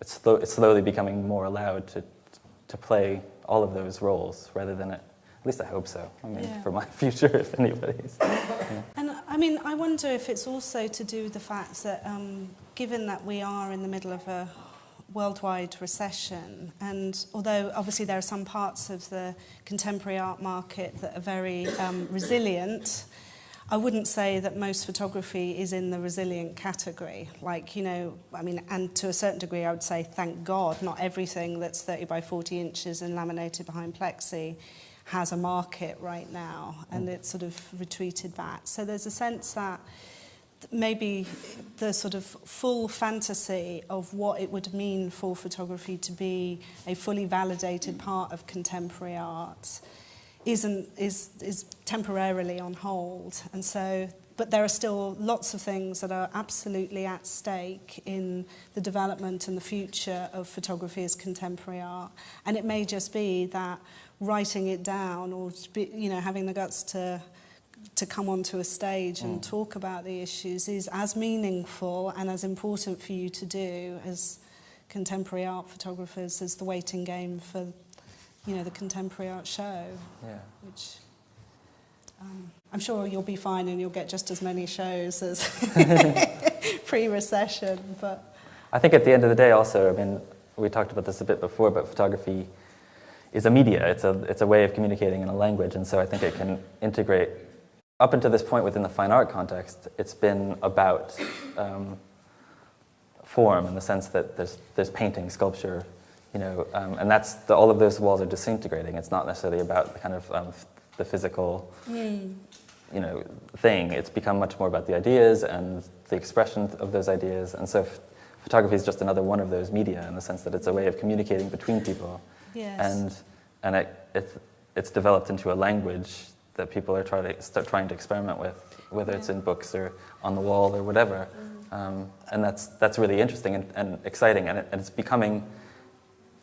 it's slowly becoming more allowed to play all of those roles, rather than at least I hope so. I mean, for my future, if anybody's. And I mean, I wonder if it's also to do with the fact that, given that we are in the middle of a worldwide recession, and although obviously there are some parts of the contemporary art market that are very resilient, I wouldn't say that most photography is in the resilient category. Like, you know, I mean, and to a certain degree, I would say, thank God, not everything that's 30 by 40 inches and laminated behind plexi has a market right now, and it's sort of retreated back. So there's a sense that maybe the sort of full fantasy of what it would mean for photography to be a fully validated part of contemporary art is temporarily on hold. And so, but there are still lots of things that are absolutely at stake in the development and the future of photography as contemporary art. And it may just be that writing it down, or you know, having the guts to come onto a stage and talk about the issues is as meaningful and as important for you to do as contemporary art photographers as the waiting game for, you know, the contemporary art show. Yeah. Which I'm sure you'll be fine and you'll get just as many shows as pre-recession. But I think at the end of the day also, I mean, we talked about this a bit before, but photography is a media. It's a way of communicating in a language, and so I think it can integrate. Up until this point within the fine art context, it's been about form in the sense that there's painting, sculpture, you know, and all of those walls are disintegrating. It's not necessarily about the kind of the physical, you know, thing. It's become much more about the ideas and the expression of those ideas. And so photography is just another one of those media in the sense that it's a way of communicating between people. Yes. And it's developed into a language that people are trying to experiment with, whether it's in books or on the wall or whatever. And that's really interesting and exciting. And it's becoming,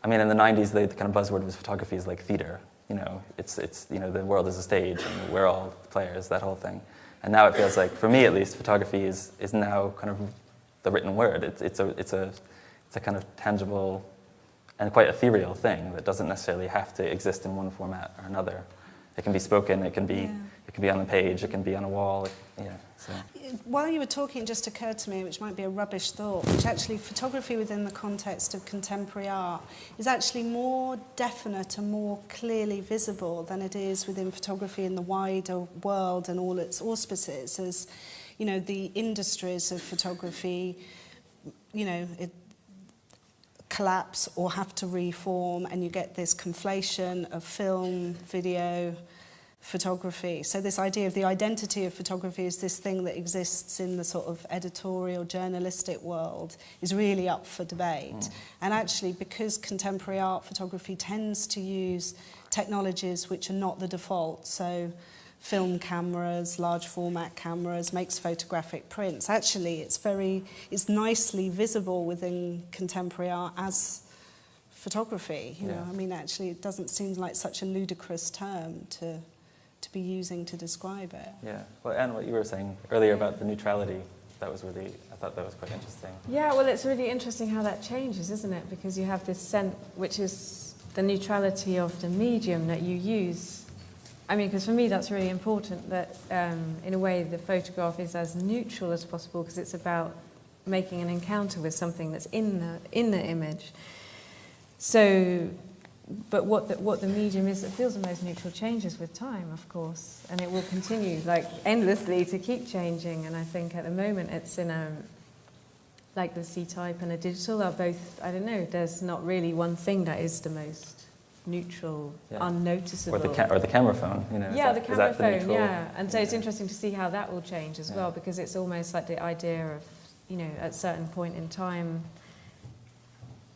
I mean, in the 90s, the kind of buzzword was photography is like theater. You know, it's you know, the world is a stage and we're all players, that whole thing. And now it feels like, for me at least, photography is now kind of the written word. It's a kind of tangible and quite ethereal thing that doesn't necessarily have to exist in one format or another. It can be spoken, it can be on a page, it can be on a wall. So. While you were talking, it just occurred to me, which might be a rubbish thought, which actually photography within the context of contemporary art is actually more definite and more clearly visible than it is within photography in the wider world and all its auspices. As you know, the industries of photography, you know, collapse or have to reform, and you get this conflation of film, video, photography. So this idea of the identity of photography is this thing that exists in the sort of editorial journalistic world is really up for debate. And actually, because contemporary art photography tends to use technologies which are not the default, so film cameras, large format cameras, makes photographic prints. Actually, it's nicely visible within contemporary art as photography. You know, I mean, actually, it doesn't seem like such a ludicrous term to be using to describe it. Yeah. Well, and what you were saying earlier about the neutrality, I thought that was quite interesting. Yeah, well, it's really interesting how that changes, isn't it? Because you have this sense, which is the neutrality of the medium that you use. I mean, because for me that's really important, that in a way the photograph is as neutral as possible, because it's about making an encounter with something that's in the image. So, but what the medium is that feels the most neutral changes with time, of course, and it will continue like endlessly to keep changing. And I think at the moment it's in like the C-type and a digital are both, I don't know, there's not really one thing that is the most neutral, unnoticeable. Or the camera phone, you know. Yeah, the camera phone, And so it's interesting to see how that will change as well, because it's almost like the idea of, you know, at a certain point in time,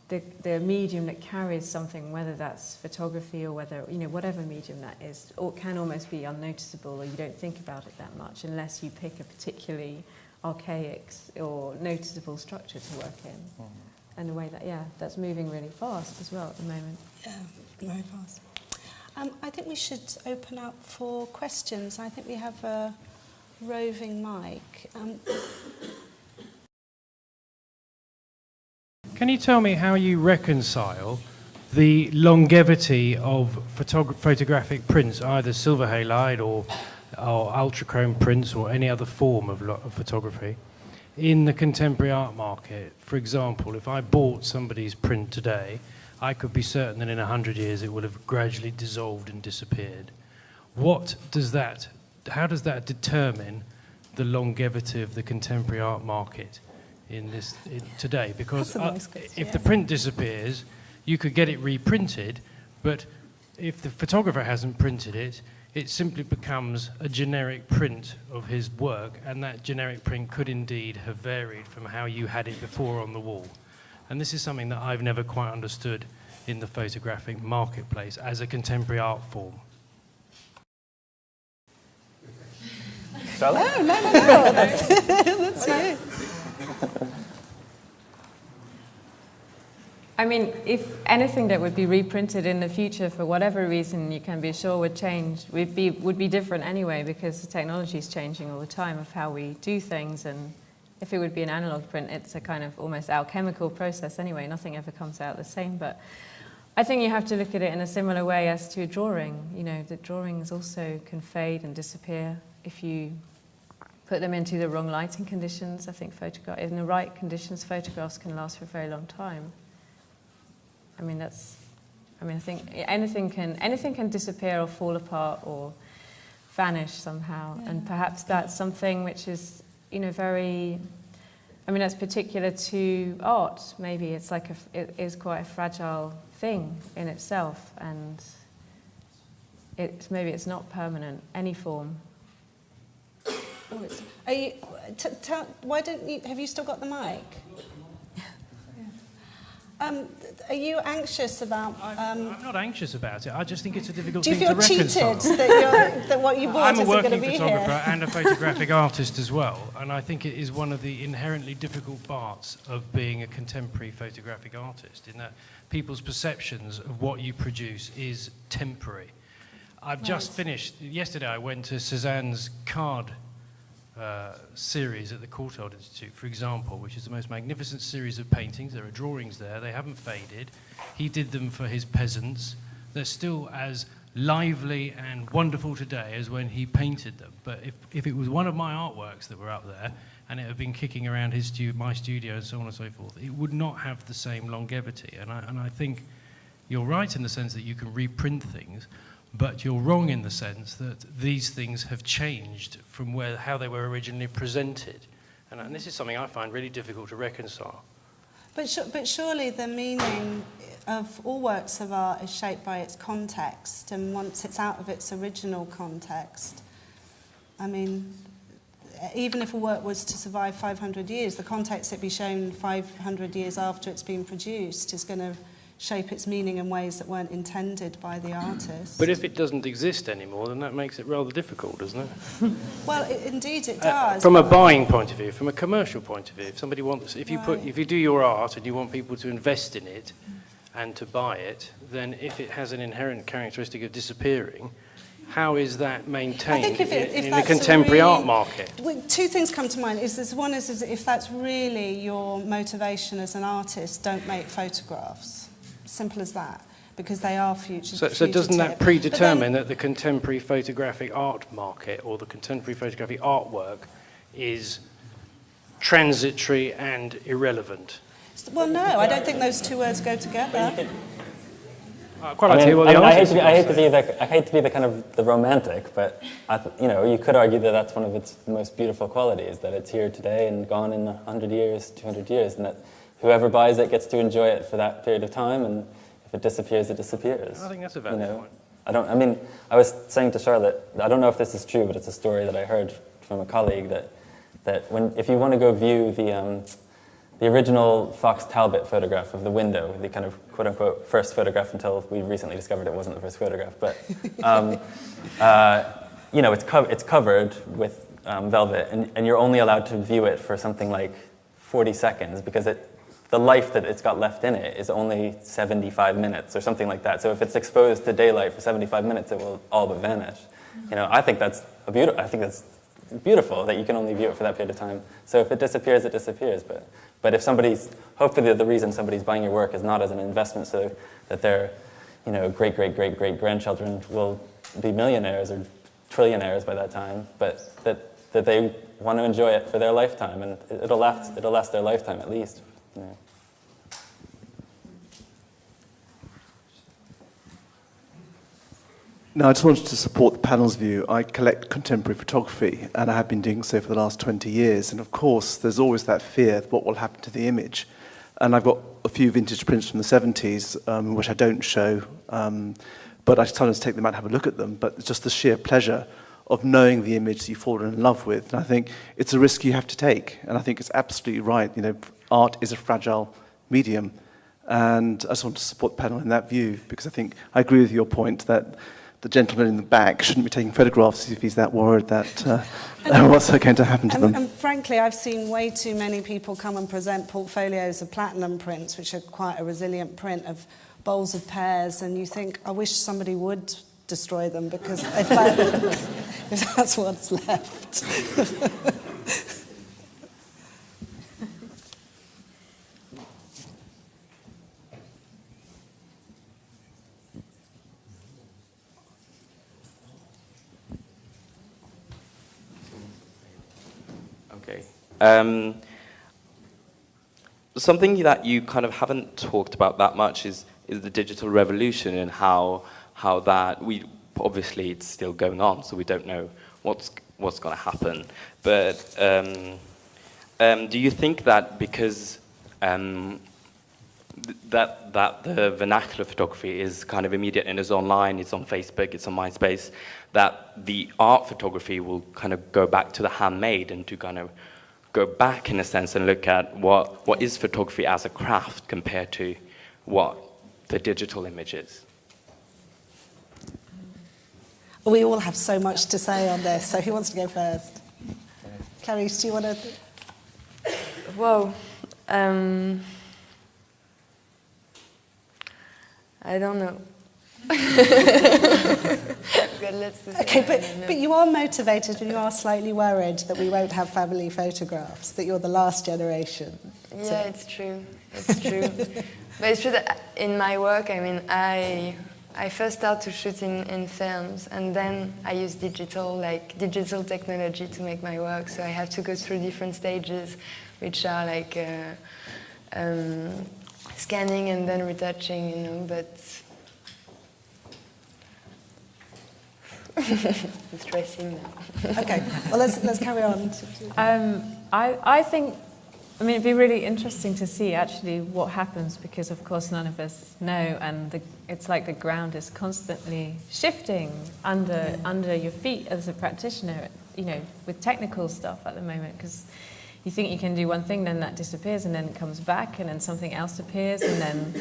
the medium that carries something, whether that's photography or whether, you know, whatever medium that is, or can almost be unnoticeable, or you don't think about it that much unless you pick a particularly archaic or noticeable structure to work in. And the way that, that's moving really fast as well at the moment. Yeah, very fast. I think we should open up for questions. I think we have a roving mic. Can you tell me how you reconcile the longevity of photographic prints, either silver halide or ultrachrome prints or any other form of photography, in the contemporary art market? For example, if I bought somebody's print today, I could be certain that in 100 years it would have gradually dissolved and disappeared. How does that determine the longevity of the contemporary art market today? Because if the print disappears, you could get it reprinted, but if the photographer hasn't printed it, it simply becomes a generic print of his work, and that generic print could indeed have varied from how you had it before on the wall. And this is something that I've never quite understood in the photographic marketplace as a contemporary art form. No, that's you. I mean, if anything that would be reprinted in the future for whatever reason, you can be sure would change, would be different anyway, because the technology is changing all the time of how we do things. And if it would be an analog print, it's a kind of almost alchemical process anyway. Nothing ever comes out the same. But I think you have to look at it in a similar way as to a drawing. You know, the drawings also can fade and disappear if you put them into the wrong lighting conditions. I think in the right conditions, photographs can last for a very long time. I think anything can disappear or fall apart or vanish somehow, and perhaps that's something which is, you know, very I mean, that's particular to art. Maybe it's like it is quite a fragile thing in itself, and maybe it's not permanent. Any form. Are you, why don't you? Have you still got the mic? Are you anxious about? I'm not anxious about it. I just think it's a difficult thing to reconcile. Do you feel cheated that what you bought isn't going to be here? I'm a working photographer and a photographic artist as well, and I think it is one of the inherently difficult parts of being a contemporary photographic artist, in that people's perceptions of what you produce is temporary. I've just finished, yesterday I went to Cézanne's card series at the Courtauld Institute, for example, which is the most magnificent series of paintings. There are drawings there, they haven't faded. He did them for his peasants. They're still as lively and wonderful today as when he painted them. But if it was one of my artworks that were up there, and it had been kicking around my studio and so on and so forth, it would not have the same longevity. And I think you're right in the sense that you can reprint things, but you're wrong in the sense that these things have changed from how they were originally presented. And this is something I find really difficult to reconcile. But surely the meaning of all works of art is shaped by its context, and once it's out of its original context, I mean, even if a work was to survive 500 years, the context it be shown 500 years after it's been produced is going to shape its meaning in ways that weren't intended by the artist. But if it doesn't exist anymore, then that makes it rather difficult, doesn't it? Well, indeed it does. From a buying point of view, from a commercial point of view, if somebody wants, if you do your art and you want people to invest in it and to buy it, then if it has an inherent characteristic of disappearing, how is that maintained in the contemporary art market? Two things come to mind. One is if that's really your motivation as an artist, don't make photographs. Simple as that, because they are fugitive. So doesn't that predetermine that the contemporary photographic art market or the contemporary photographic artwork is transitory and irrelevant? Well, no, I don't think those two words go together. I hate to be the kind of the romantic, but you could argue that that's one of its most beautiful qualities, that it's here today and gone in 100 years, 200 years, and that whoever buys it gets to enjoy it for that period of time, and if it disappears, it disappears. I think that's a valid point. I was saying to Charlotte, I don't know if this is true, but it's a story that I heard from a colleague that if you want to go view the original Fox Talbot photograph of the window, the kind of quote-unquote first photograph until we recently discovered it wasn't the first photograph, but it's covered with velvet, and you're only allowed to view it for something like 40 seconds because the life that it's got left in it is only 75 minutes or something like that. So if it's exposed to daylight for 75 minutes, it will all but vanish. I think that's beautiful that you can only view it for that period of time. So if it disappears, it disappears. But if hopefully the reason somebody's buying your work is not as an investment so that their great-great-great-great-grandchildren will be millionaires or trillionaires by that time, but that they want to enjoy it for their lifetime, and it'll last their lifetime at least. No, I just wanted to support the panel's view. I collect contemporary photography, and I have been doing so for the last 20 years. And of course, there's always that fear of what will happen to the image. And I've got a few vintage prints from the 70s, which I don't show, but I sometimes take them out and have a look at them. But it's just the sheer pleasure of knowing the image that you've fallen in love with. And I think it's a risk you have to take. And I think it's absolutely right. Art is a fragile medium. And I just want to support the panel in that view, because I think I agree with your point that the gentleman in the back shouldn't be taking photographs if he's that worried that what's going to happen to them. And frankly, I've seen way too many people come and present portfolios of platinum prints, which are quite a resilient print of bowls of pears, and you think, I wish somebody would destroy them, because if that's what's left. Something that you kind of haven't talked about that much is the digital revolution, and how that obviously it's still going on, so we don't know what's going to happen. But do you think that because that the vernacular photography is kind of immediate and is online, it's on Facebook, it's on MySpace, that the art photography will kind of go back to the handmade and to kind of go back in a sense and look at what is photography as a craft compared to what the digital image is? We all have so much to say on this, so who wants to go first? Clarisse, do you want to? Well, I don't know. Okay, but you are motivated and you are slightly worried that we won't have family photographs, that you're the last generation. Yeah, it's true. It's true. But it's true that in my work, I mean, I first started to shoot in films, and then I use digital technology to make my work. So I have to go through different stages, which are like scanning and then retouching, you know. But I'm stressing now. Okay, well let's carry on. I think, I mean, it'd be really interesting to see actually what happens, because of course none of us know, and it's like the ground is constantly shifting under your feet as a practitioner, you know, with technical stuff at the moment, because you think you can do one thing, then that disappears, and then it comes back, and then something else appears, and then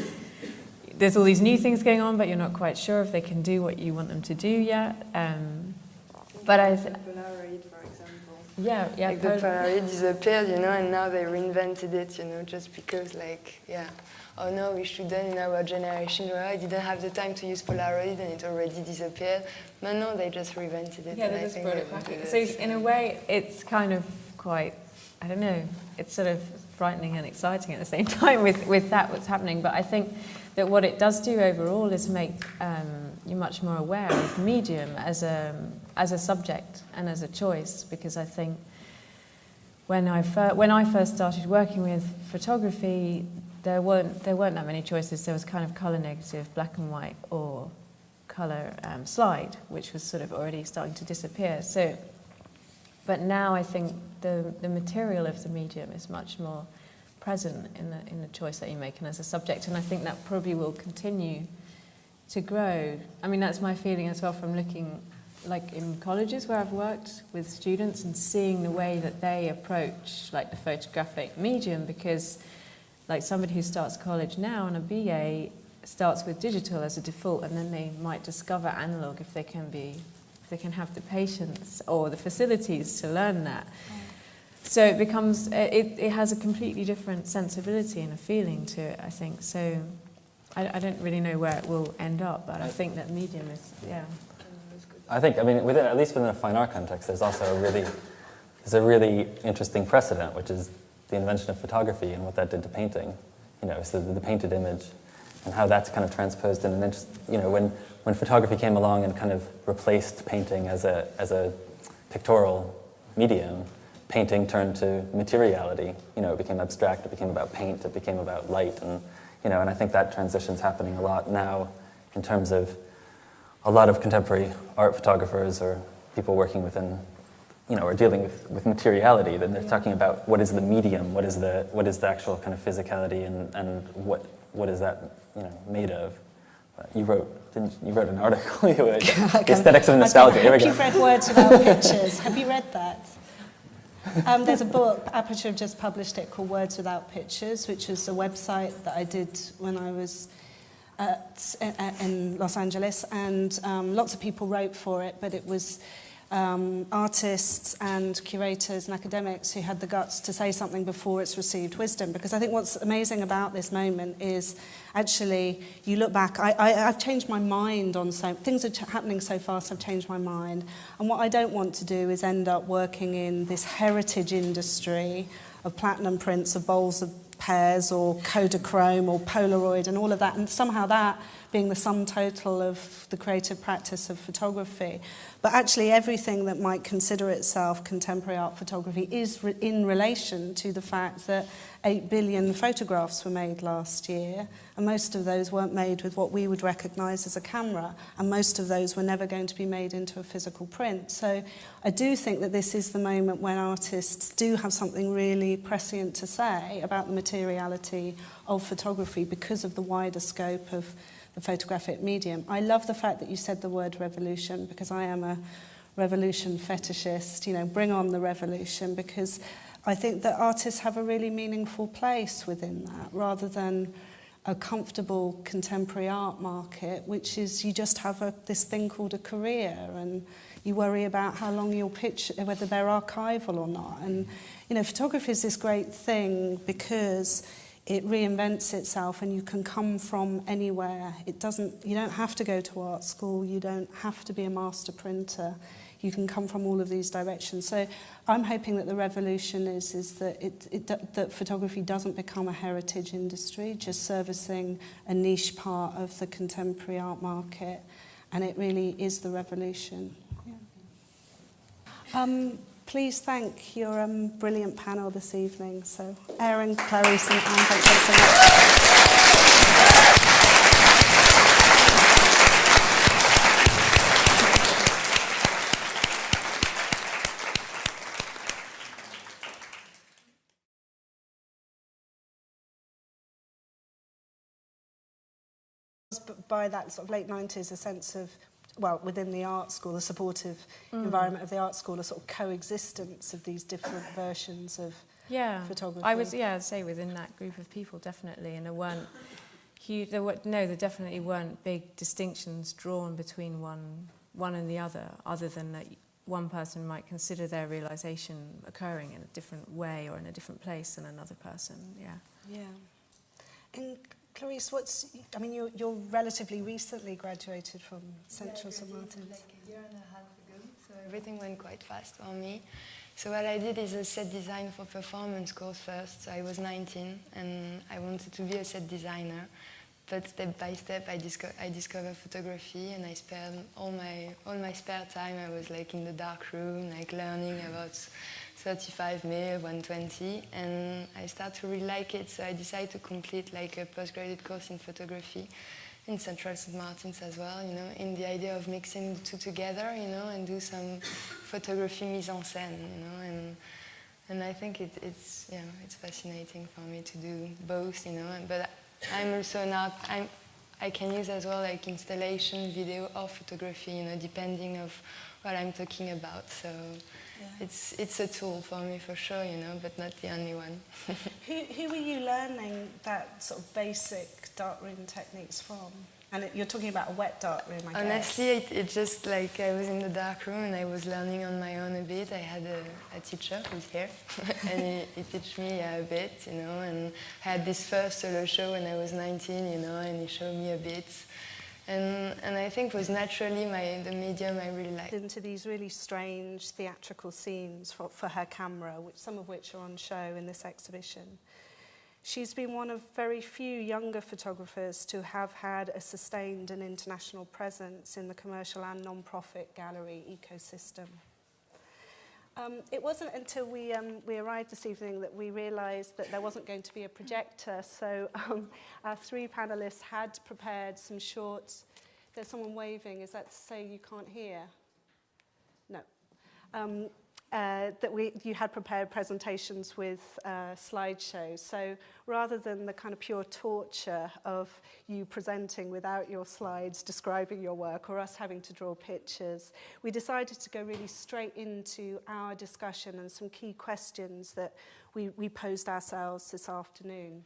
there's all these new things going on, but you're not quite sure if they can do what you want them to do yet. But Polaroid, for example. Yeah. Like the Polaroid disappeared, you know, and now they reinvented it, you know, just because, like, yeah. Oh no, we shouldn't in our generation. Well, I didn't have the time to use Polaroid and it already disappeared. But no, they just reinvented it. Yeah, they just brought it back. So in a way, it's kind of quite, I don't know, it's sort of frightening and exciting at the same time with that what's happening. But I think that what it does do overall is make you much more aware of medium as a subject and as a choice, because I think when I first started working with photography, there weren't that many choices. There was kind of color negative, black and white, or color slide, which was sort of already starting to disappear. So, but now I think the material of the medium is much more present in the choice that you make and as a subject, and I think that probably will continue to grow. I mean, that's my feeling as well from looking, like in colleges where I've worked with students and seeing the way that they approach like the photographic medium, because like somebody who starts college now on a BA starts with digital as a default, and then they might discover analog if they can have the patience or the facilities to learn that. So it becomes, it has a completely different sensibility and a feeling to it, I think. So I don't really know where it will end up, but I think that medium is, yeah. I think, I mean, at least within a fine art context, there's also a really interesting precedent, which is the invention of photography and what that did to painting. You know, so the painted image and how that's kind of transposed in an interest. You know, when photography came along and kind of replaced painting as a pictorial medium, painting turned to materiality. You know, it became abstract, it became about paint, it became about light, and you know, and I think that transition's happening a lot now in terms of a lot of contemporary art photographers or people working within, you know, or dealing with materiality. Then they're talking about what is the medium, what is the actual kind of physicality, and what is that, you know, made of. You wrote an article, the aesthetics of nostalgia. I hope you've read Words Without Pictures. Have you read that? There's a book, Aperture have just published it, called Words Without Pictures, which was a website that I did when I was in Los Angeles, and lots of people wrote for it, but it was artists and curators and academics who had the guts to say something before it's received wisdom. Because I think what's amazing about this moment is actually you look back, I've changed my mind on things are happening so fast, I've changed my mind. And what I don't want to do is end up working in this heritage industry of platinum prints, of bowls of pairs, or Kodachrome or Polaroid and all of that, and somehow that being the sum total of the creative practice of photography. But actually everything that might consider itself contemporary art photography is in relation to the fact that 8 billion photographs were made last year, and most of those weren't made with what we would recognise as a camera, and most of those were never going to be made into a physical print. So I do think that this is the moment when artists do have something really prescient to say about the materiality of photography because of the wider scope of the photographic medium. I love the fact that you said the word revolution, because I am a revolution fetishist. You know, bring on the revolution, because I think that artists have a really meaningful place within that, rather than a comfortable contemporary art market, which is you just have this thing called a career, and you worry about how long you'll pitch, whether they're archival or not. And you know, photography is this great thing because it reinvents itself, and you can come from anywhere. You don't have to go to art school, you don't have to be a master printer. You can come from all of these directions. So I'm hoping that the revolution is that that photography doesn't become a heritage industry, just servicing a niche part of the contemporary art market, and it really is the revolution. Yeah. Please thank your brilliant panel this evening. So Aaron, Clarisse and Anne, thanks so much. By that sort of late 90s, a sense of, well, within the art school, the supportive environment of the art school, a sort of coexistence of these different versions of photography. I would, I'd say within that group of people, definitely, and there weren't huge, there definitely weren't big distinctions drawn between one and the other than that one person might consider their realisation occurring in a different way or in a different place than another person. Yeah. And Clarisse, you're relatively recently graduated from Central St Martin's. Like a year and a half ago, so everything went quite fast for me. So what I did is a set design for performance course first. So I was 19 and I wanted to be a set designer, but step by step I discovered photography, and I spent all my spare time. I was like in the dark room, like learning about 35 mil, 120, and I started to really like it, so I decided to complete like a postgraduate course in photography in Central St Martin's as well, you know, in the idea of mixing the two together, you know, and do some photography mise en scène, you know, and I think it's fascinating for me to do both, you know, but I'm also not, I can use as well like installation, video or photography, you know, depending of what I'm talking about, so it's a tool for me for sure, you know, but not the only one. Who were you learning that sort of basic darkroom techniques from? And you're talking about a wet darkroom, I guess. Honestly, it just like I was in the dark room and I was learning on my own a bit. I had a teacher who's here, and he taught me a bit, you know, and I had this first solo show when I was 19, you know, and he showed me a bit. And I think was naturally the medium I really liked. Into these really strange theatrical scenes for her camera, some of which are on show in this exhibition. She's been one of very few younger photographers to have had a sustained and international presence in the commercial and non-profit gallery ecosystem. It wasn't until we arrived this evening that we realised that there wasn't going to be a projector, so our three panellists had prepared some shorts. There's someone waving, is that to say you can't hear? No. You had prepared presentations with slideshows, so rather than the kind of pure torture of you presenting without your slides, describing your work, or us having to draw pictures, we decided to go really straight into our discussion and some key questions that we posed ourselves this afternoon.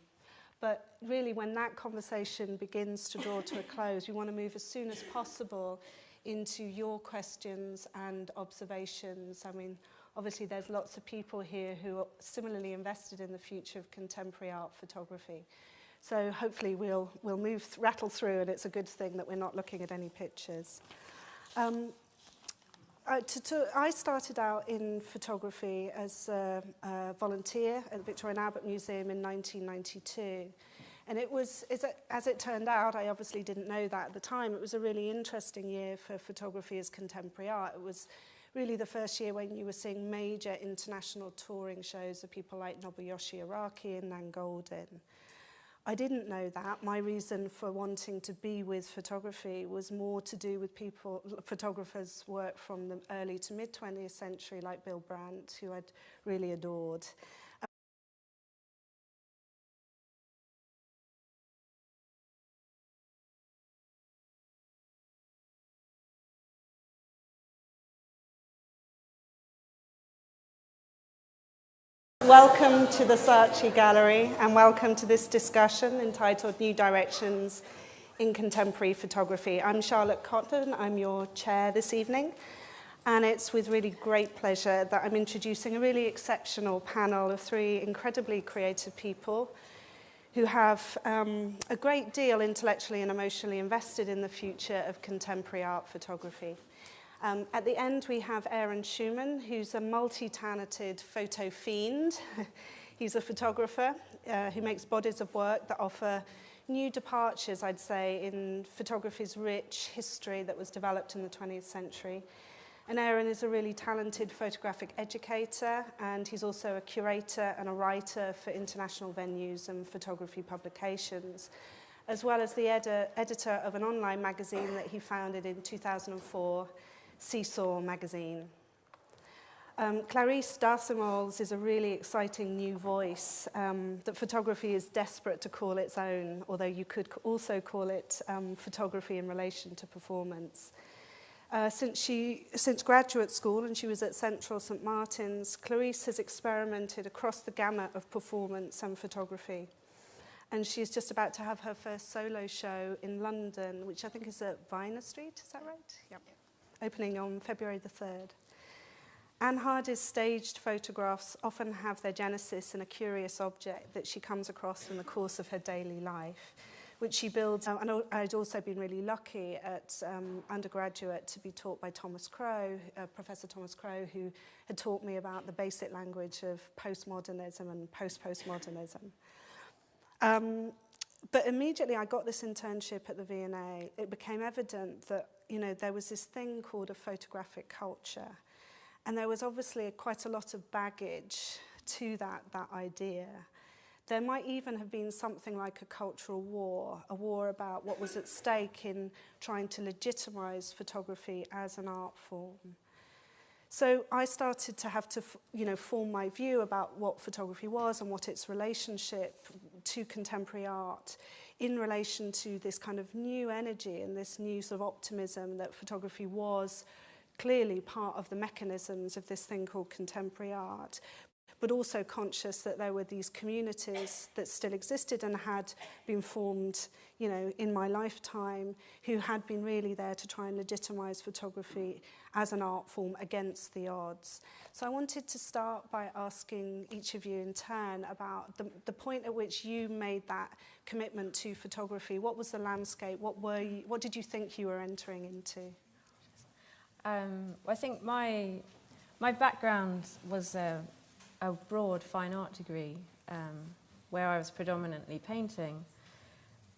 But really, when that conversation begins to draw to a close, we want to move as soon as possible into your questions and observations. I mean, obviously there's lots of people here who are similarly invested in the future of contemporary art photography. So hopefully we'll rattle through, and it's a good thing that we're not looking at any pictures. I started out in photography as a volunteer at the Victoria and Albert Museum in 1992. And it was, as it turned out, I obviously didn't know that at the time, it was a really interesting year for photography as contemporary art. It was really the first year when you were seeing major international touring shows of people like Nobuyoshi Araki and Nan Goldin. I didn't know that. My reason for wanting to be with photography was more to do with photographers' work from the early to mid-20th century, like Bill Brandt, who I'd really adored. Welcome to the Saatchi Gallery and welcome to this discussion entitled New Directions in Contemporary Photography. I'm Charlotte Cotton, I'm your chair this evening, and it's with really great pleasure that I'm introducing a really exceptional panel of three incredibly creative people who have a great deal intellectually and emotionally invested in the future of contemporary art photography. At the end, we have Aaron Schuman, who's a multi-talented photo fiend. He's a photographer who makes bodies of work that offer new departures, I'd say, in photography's rich history that was developed in the 20th century. And Aaron is a really talented photographic educator, and he's also a curator and a writer for international venues and photography publications, as well as the editor of an online magazine that he founded in 2004, Seesaw magazine. Clarisse DArcimoles is a really exciting new voice that photography is desperate to call its own, although you could also call it photography in relation to performance. Since graduate school, and she was at Central St Martin's, Clarisse has experimented across the gamut of performance and photography. And she's just about to have her first solo show in London, which I think is at Viner Street, is that right? Yep. Opening on February the 3rd. Anne Hardy's staged photographs often have their genesis in a curious object that she comes across in the course of her daily life, which she builds. And I'd also been really lucky at undergraduate to be taught by Thomas Crowe, Professor Thomas Crowe, who had taught me about the basic language of postmodernism and post-postmodernism. But immediately I got this internship at the V&A. It became evident that, you know, there was this thing called a photographic culture. And there was obviously quite a lot of baggage to that idea. There might even have been something like a cultural war, a war about what was at stake in trying to legitimize photography as an art form. So I started to have to, form my view about what photography was and what its relationship to contemporary art in relation to this kind of new energy and this new sort of optimism that photography was clearly part of the mechanisms of this thing called contemporary art, but also conscious that there were these communities that still existed and had been formed, in my lifetime, who had been really there to try and legitimize photography as an art form against the odds. So I wanted to start by asking each of you in turn about the point at which you made that commitment to photography. What was the landscape? What did you think you were entering into? I think my background was a broad fine art degree where I was predominantly painting,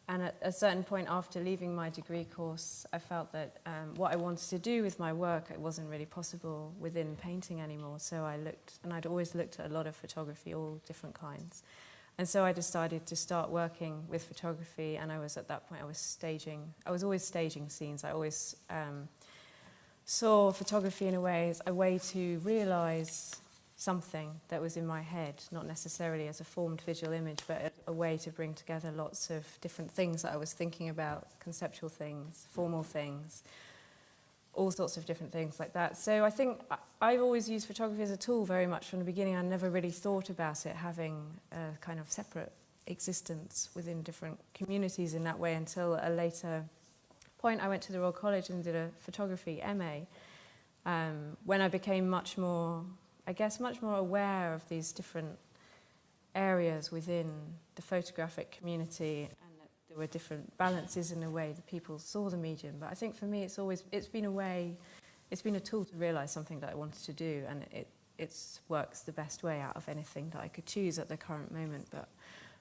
and at a certain point after leaving my degree course I felt that what I wanted to do with my work, it wasn't really possible within painting anymore, so I looked, and I'd always looked at a lot of photography, all different kinds, and so I decided to start working with photography. And at that point I was always staging scenes. I always saw photography in a way to realise something that was in my head, not necessarily as a formed visual image, but a way to bring together lots of different things that I was thinking about, conceptual things, formal things, all sorts of different things like that. So I think I've always used photography as a tool very much from the beginning. I never really thought about it having a kind of separate existence within different communities in that way until a later point. I went to the Royal College and did a photography MA when I became much more aware of these different areas within the photographic community, and that there were different balances in the way that people saw the medium. But I think for me it's been a way it's been a tool to realise something that I wanted to do, and it works the best way out of anything that I could choose at the current moment. But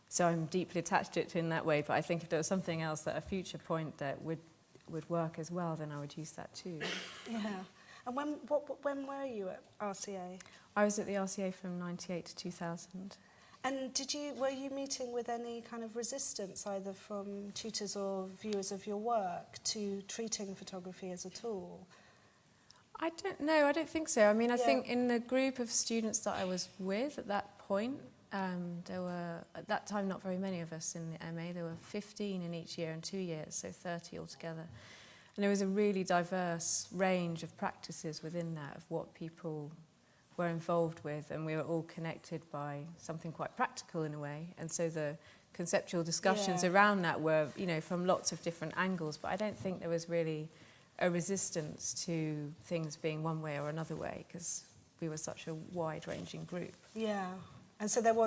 so I'm deeply attached to it in that way, but I think if there was something else at a future point that would work as well, then I would use that too. Yeah. And when were you at RCA? I was at the RCA from 98 to 2000. And were you meeting with any kind of resistance, either from tutors or viewers of your work, to treating photography as a tool? I don't know, I don't think so. I mean, I think in the group of students that I was with at that point, there were, at that time, not very many of us in the MA. There were 15 in each year and 2 years, so 30 altogether. And there was a really diverse range of practices within that, of what people were involved with, and we were all connected by something quite practical in a way. And so the conceptual discussions around that were, you know, from lots of different angles, but I don't think there was really a resistance to things being one way or another way, because we were such a wide-ranging group. Yeah, and so there was